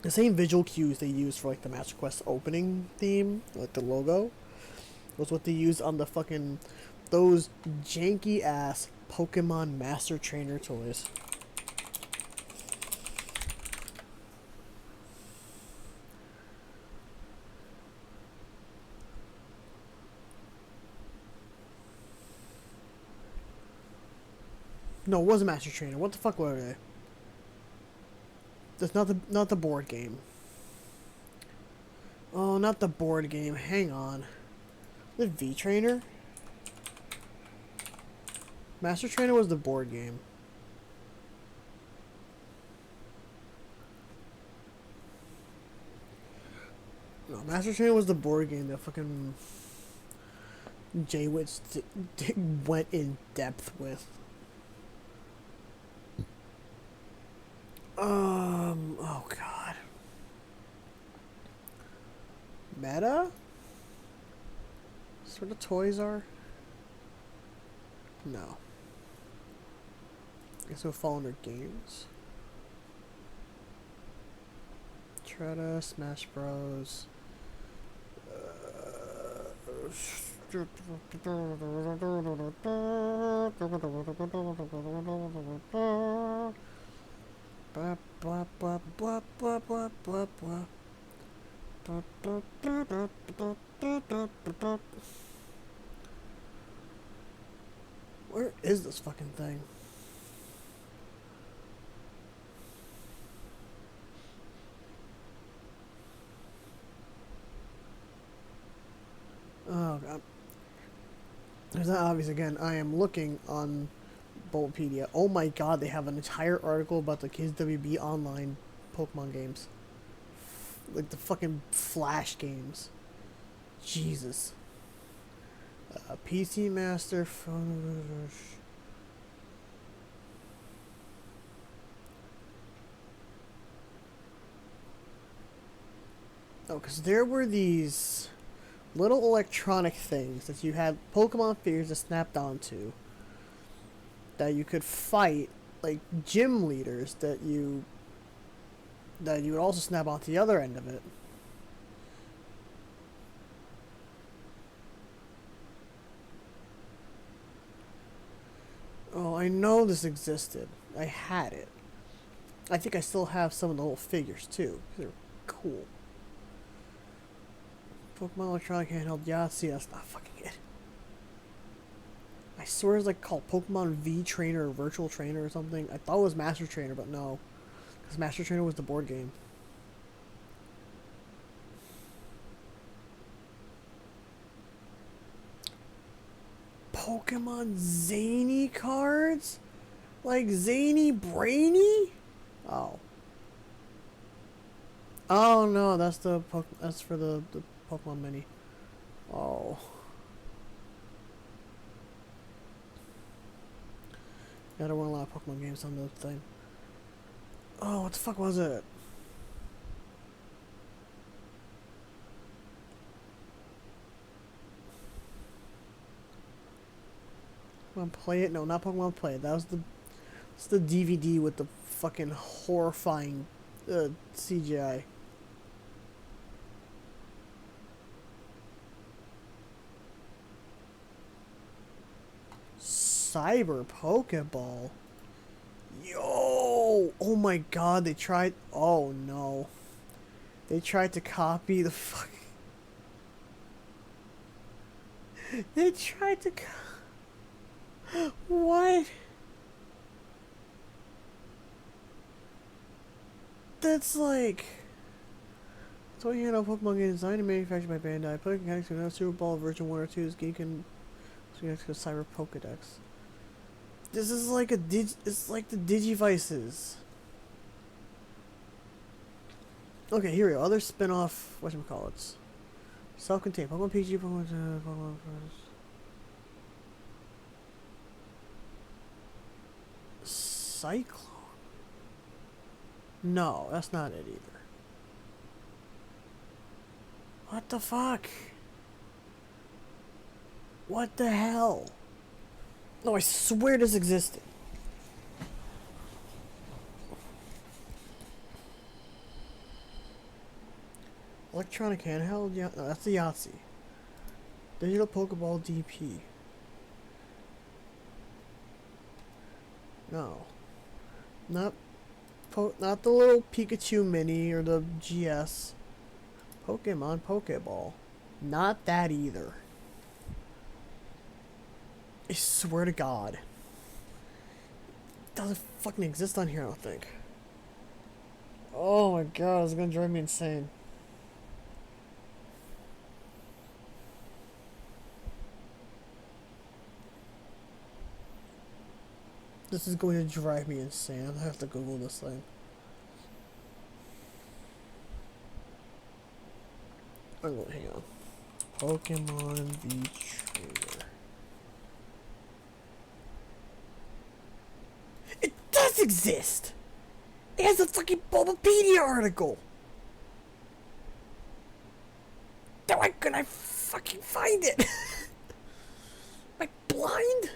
S1: the same visual cues they used for, like, the Master Quest opening theme, like the logo, was what they used on the fucking, those janky ass Pokemon Master Trainer toys. No, it wasn't Master Trainer. What the fuck were they? That's not the board game. Oh, not the board game. Hang on. The V Trainer? Master Trainer was the board game. No, Master Trainer was the board game that fucking J-Witz went in depth with. Oh god. Meta? Is where the toys are? No. I guess we'll fall under games. Tretta, Smash Bros. Where is this fucking thing? Oh god. It's not obvious again. I am looking on Bulbapedia. Oh my god, they have an entire article about the Kids WB online Pokemon games. Like the fucking Flash games. Jesus. PC Master phone. Oh, because there were these little electronic things that you had Pokemon figures that snapped onto that you could fight, like gym leaders that you would also snap onto the other end of it. Oh, I know this existed. I had it. I think I still have some of the little figures too. They're cool. Pokemon Electronic Handheld Yahtzee, that's not fucking it. I swear it's like called Pokemon V Trainer or Virtual Trainer or something. I thought it was Master Trainer, but no. Because Master Trainer was the board game. Pokemon Zany cards? Like Zany Brainy? Oh. Oh no, that's that's for the Pokemon Mini. Oh. Yeah, there weren't a lot of Pokemon games on the thing. Oh, what the fuck was it? Pokemon Play It? No, not Pokemon Play It. That was it's the DVD with the fucking horrifying CGI. Cyber Pokeball. Yo! Oh my god, they tried. Oh no. They tried to copy the fuck. They tried to. What? That's like. So you know, Pokemon game designed and manufactured by Bandai. Pokemon Mechanics are now Super Ball version 1 or 2's Geek and Cyber Pokedex. This is like it's like the Digivices. Okay, here we go. Other spin-off, whatchamacallits. Self-contained. Pokemon PG, Pokemon Cyclone. No, that's not it either. What the fuck? What the hell? No, I swear this existed. Electronic handheld? Yeah, no, that's the Yahtzee. Digital Pokeball DP. No. Not the little Pikachu Mini or the GS. Pokemon Pokeball. Not that either. I swear to God. It doesn't fucking exist on here, I don't think. Oh my god, it's gonna drive me insane. This is going to drive me insane. I'm gonna have to Google this thing. Oh, hang on. Pokemon V Trainer. It does exist! It has a fucking Bulbapedia article! Why couldn't I fucking find it? Am I blind?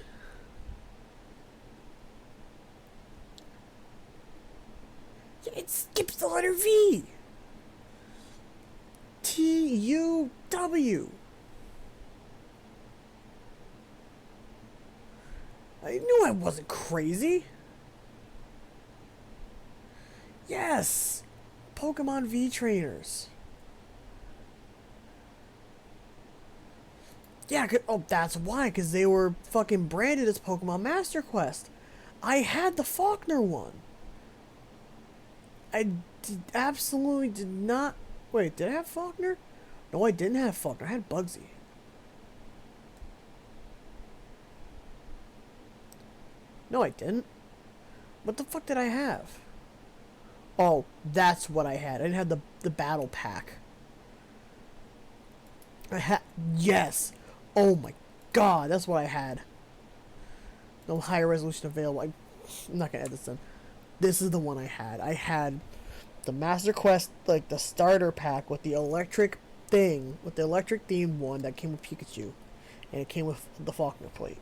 S1: Yeah, it skips the letter V. T-U-W. I knew I wasn't crazy. Yes. Pokemon V trainers. Yeah, oh, that's why, because they were fucking branded as Pokemon Master Quest. I had the Faulkner one. Absolutely did not. Wait, did I have Faulkner? No, I didn't have Faulkner. I had Bugsy. No, I didn't. What the fuck did I have? Oh, that's what I had. I didn't have the battle pack. I had. Yes! Oh my god, that's what I had. No higher resolution available. I'm not gonna add this in. This is the one I had. I had the Master Quest, like the starter pack with the electric thing, with the electric themed one that came with Pikachu. And it came with the Faulkner plate.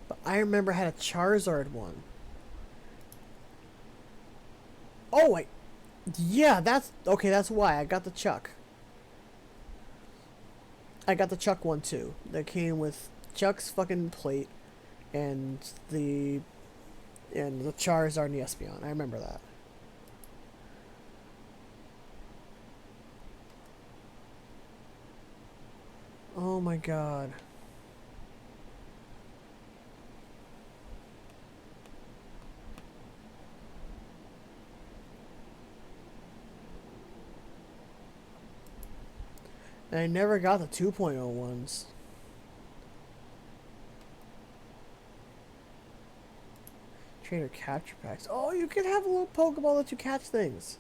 S1: But I remember I had a Charizard one. Oh, wait. Yeah, that's... Okay, that's why. I got the Chuck. I got the Chuck one, too. That came with Chuck's fucking plate and the Charizard and the Espeon. I remember that. Oh my god. And I never got the 2.0 ones. Trainer capture packs. Oh, you can have a little Pokeball that you catch things.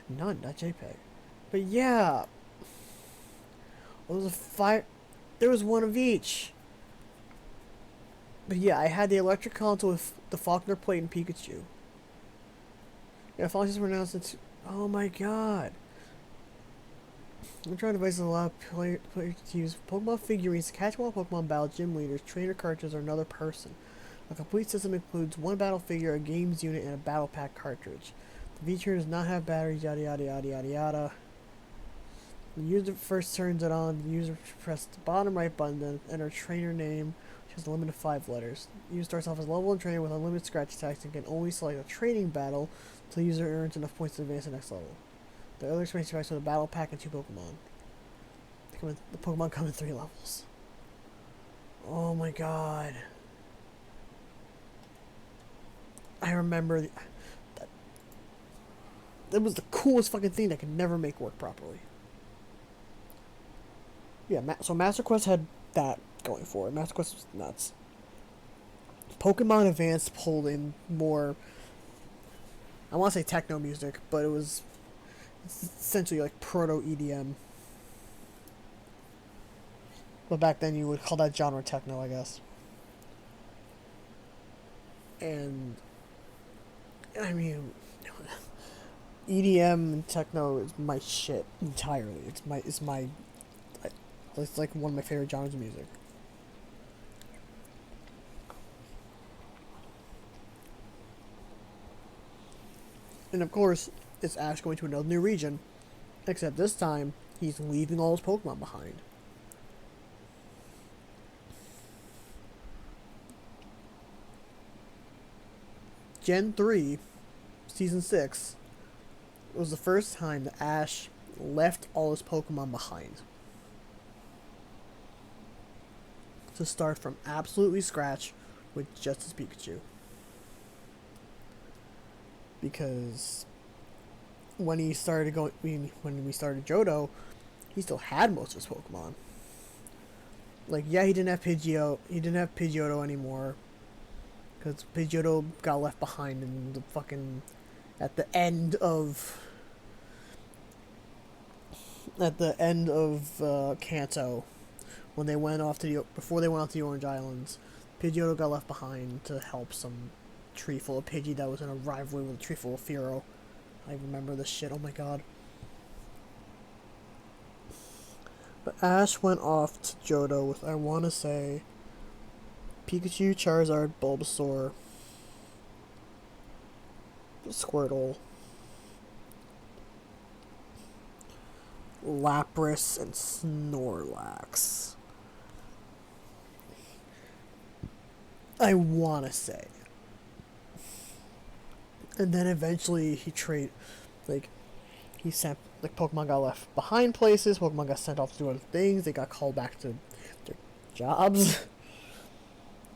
S1: None, not JPEG. But yeah. Well, there was a fire. There was one of each. But yeah, I had the electric console with the Faulkner plate and Pikachu. Yeah, Faulkner just pronounced it. Oh my god. I'm trying devices allow players to use Pokemon figurines to catch wild Pokemon battle gym leaders, trainer cartridges, or another person. A complete system includes one battle figure, a games unit, and a battle pack cartridge. The V-Trainer does not have batteries, yada yada yada yada yada. The user first turns it on, the user press the bottom right button, then enter trainer name, which has a limit of 5 letters. The user starts off as level 1 trainer with unlimited scratch attacks and can only select a training battle until the user earns enough points to advance to the next level. The other expansion packs with a battle pack and 2 Pokemon. The Pokemon come in 3 levels. Oh my god. I remember that. That was the coolest fucking thing that could never make work properly. Yeah, so Master Quest had that going for it. Master Quest was nuts. Pokemon Advance pulled in more, I want to say techno music, but it was essentially like proto EDM. But back then you would call that genre techno, I guess. And I mean, EDM and techno is my shit entirely. It's like one of my favorite genres of music. And of course, it's Ash going to another new region, except this time he's leaving all his Pokemon behind. Gen 3, Season 6, was the first time that Ash left all his Pokemon behind. To start from absolutely scratch with just his Pikachu. Because when he started going, when we started Johto, he still had most of his Pokemon. Like, yeah, he didn't have Pidgeotto anymore, because Pidgeotto got left behind in the fucking at the end of Kanto, when they went off to before they went off to the Orange Islands. Pidgeotto got left behind to help some tree full of Pidgey that was in a rivalry with a tree full of Fearow. I remember this shit. Oh my god. But Ash went off to Johto with, I want to say, Pikachu, Charizard, Bulbasaur, Squirtle, Lapras, and Snorlax. I want to say. And then eventually he sent, like, Pokemon got left behind places, Pokemon got sent off to do other things, they got called back to their jobs.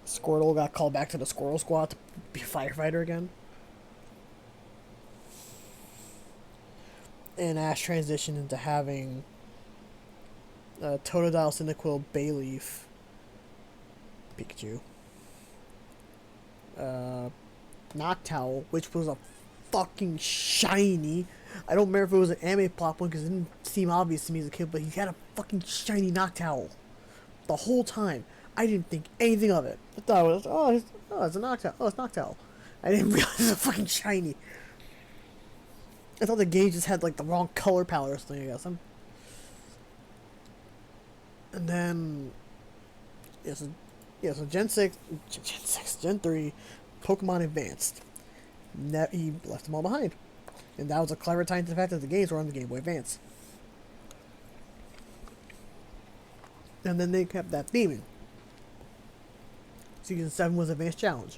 S1: Squirtle got called back to the Squirrel Squad to be a firefighter again. And Ash transitioned into having Totodile, Cyndaquil, Bayleaf, Pikachu, Noctowl, which was a fucking shiny. I don't remember if it was an anime plot one because it didn't seem obvious to me as a kid, but he had a fucking shiny Noctowl the whole time. I didn't think anything of it. I thought it was, it's a Noctowl. Oh, it's Noctowl. I didn't realize it was a fucking shiny. I thought the game just had, like, the wrong color palette or something, I guess. And then, so Gen 3, Pokemon Advanced. He left them all behind. And that was a clever time to the fact that the games were on the Game Boy Advance. And then they kept that theming. Season 7 was Advanced Challenge.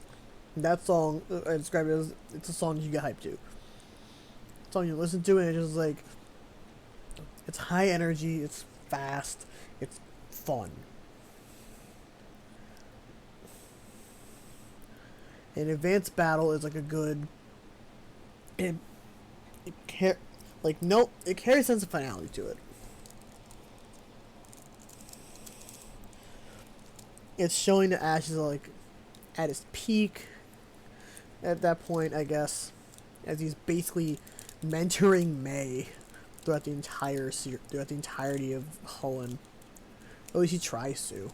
S1: And that song, I describe it as, it's a song you get hyped to. It's a song you listen to and it's just like, it's high energy, it's fast, it's fun. And Advanced Battle is like a good, it carries a sense of finality to it. It's showing that Ash is, like, at his peak at that point, I guess, as he's basically mentoring May throughout the entirety of Hoenn. At least he tries to.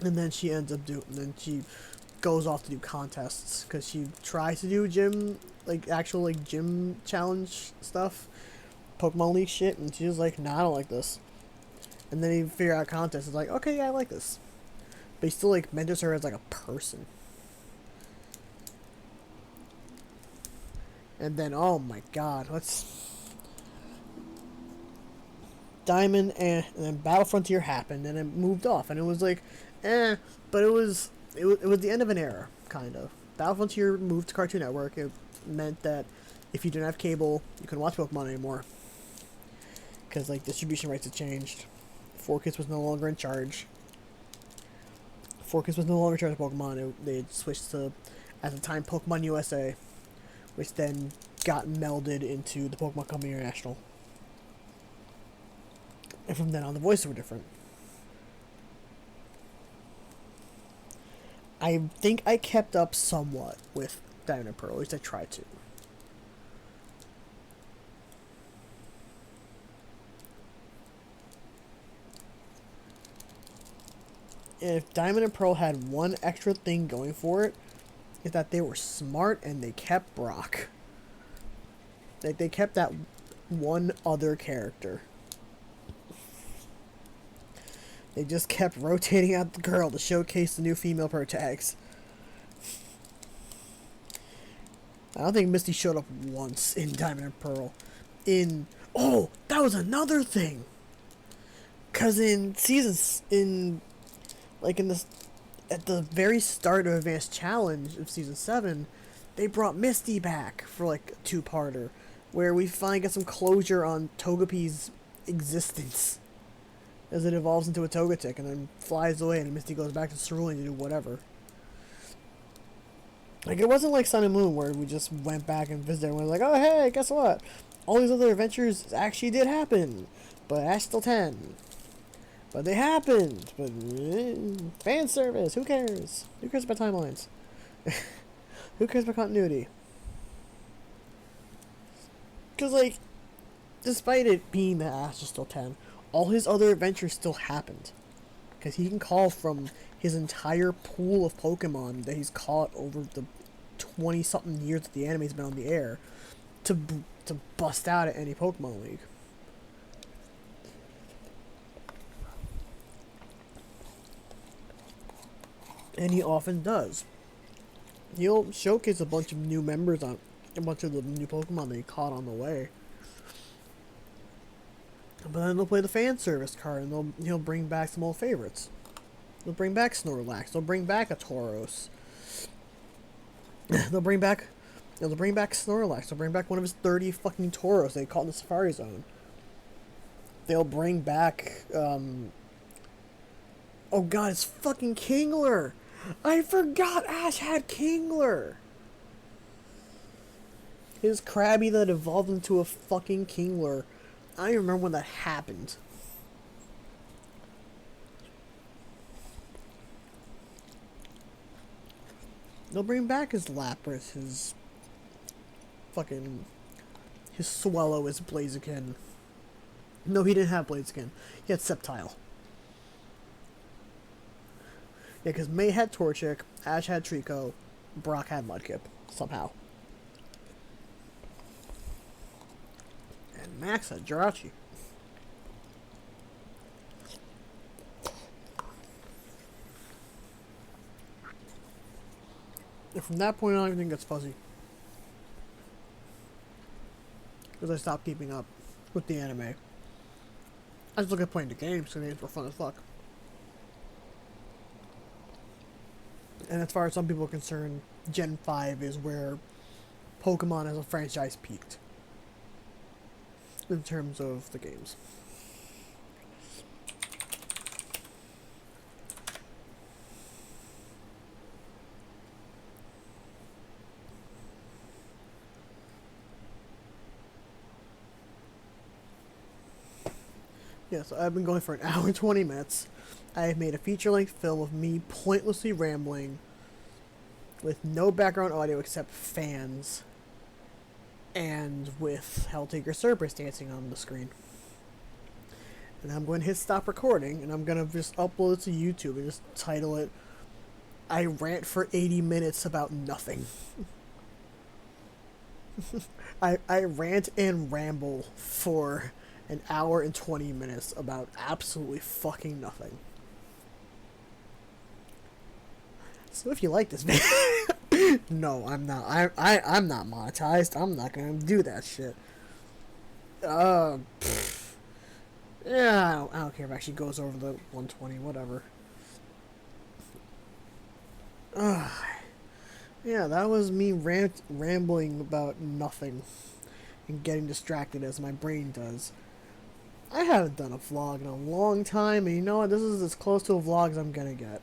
S1: And then she ends up then she goes off to do contests because she tries to do actual gym challenge stuff, Pokemon League shit, and she's like, nah, I don't like this. And then he figure out contests. It's like, okay, yeah, I like this. But he still, like, mentors her as, like, a person. And then, oh my god, Diamond and then Battle Frontier happened, and it moved off, and it was like, but it was the end of an era, kind of. Battle Frontier moved to Cartoon Network. It meant that if you didn't have cable, you couldn't watch Pokemon anymore. Because, like, distribution rights had changed. 4Kids was no longer in charge. before Christmas no longer charged Pokemon, they had switched to, at the time, Pokemon USA, which then got melded into the Pokemon Company International. And from then on, the voices were different. I think I kept up somewhat with Diamond and Pearl, at least I tried to. If Diamond and Pearl had one extra thing going for it, is that they were smart and they kept Brock. Like, they kept that one other character. They just kept rotating out the girl to showcase the new female protags. I don't think Misty showed up once in Diamond and Pearl. Oh, that was another thing! Cause at the very start of Advanced Challenge of Season 7, they brought Misty back for like a two-parter, where we finally get some closure on Togepi's existence, as it evolves into a Togetic and then flies away and Misty goes back to Cerulean to do whatever. Like, it wasn't like Sun and Moon where we just went back and visited and went like, oh hey, guess what? All these other adventures actually did happen, but Ash still 10. But they happened. But fan service. Who cares? Who cares about timelines? Who cares about continuity? Because, like, despite it being that Ash is still 10, all his other adventures still happened. Because he can call from his entire pool of Pokemon that he's caught over the 20-something years that the anime's been on the air to bust out at any Pokemon League. And he often does. He'll showcase a bunch of new members on a bunch of the new Pokemon that he caught on the way. But then they'll play the fan service card and he'll bring back some old favorites. They'll bring back Snorlax. They'll bring back a Tauros. They'll bring back Snorlax. They'll bring back one of his 30 fucking Tauros they caught in the Safari Zone. They'll bring back oh god, it's fucking Kingler! I forgot Ash had Kingler! His Krabby that evolved into a fucking Kingler. I don't remember when that happened. They'll bring back his Lapras, his Swallow, his Blaziken. No, he didn't have Blaziken. He had Sceptile. Yeah, because May had Torchic, Ash had Trico, Brock had Mudkip, somehow. And Max had Jirachi. And from that point on, everything gets fuzzy. Because I stopped keeping up with the anime. I just look at playing the games, because the games were fun as fuck. And as far as some people are concerned, Gen 5 is where Pokemon as a franchise peaked. In terms of the games. Yeah, so I've been going for an hour and 20 minutes. I have made a feature-length film of me pointlessly rambling with no background audio except fans and with Helltaker Cerberus dancing on the screen. And I'm going to hit stop recording and I'm going to just upload it to YouTube and just title it I Rant for 80 Minutes About Nothing. I rant and ramble for an hour and 20 minutes about absolutely fucking nothing. So if you like this video, no, I'm not. I'm not monetized. I'm not gonna do that shit. Yeah, I don't care if it actually goes over the 120, whatever. Yeah, that was me rambling about nothing and getting distracted as my brain does. I haven't done a vlog in a long time, and you know what? This is as close to a vlog as I'm gonna get.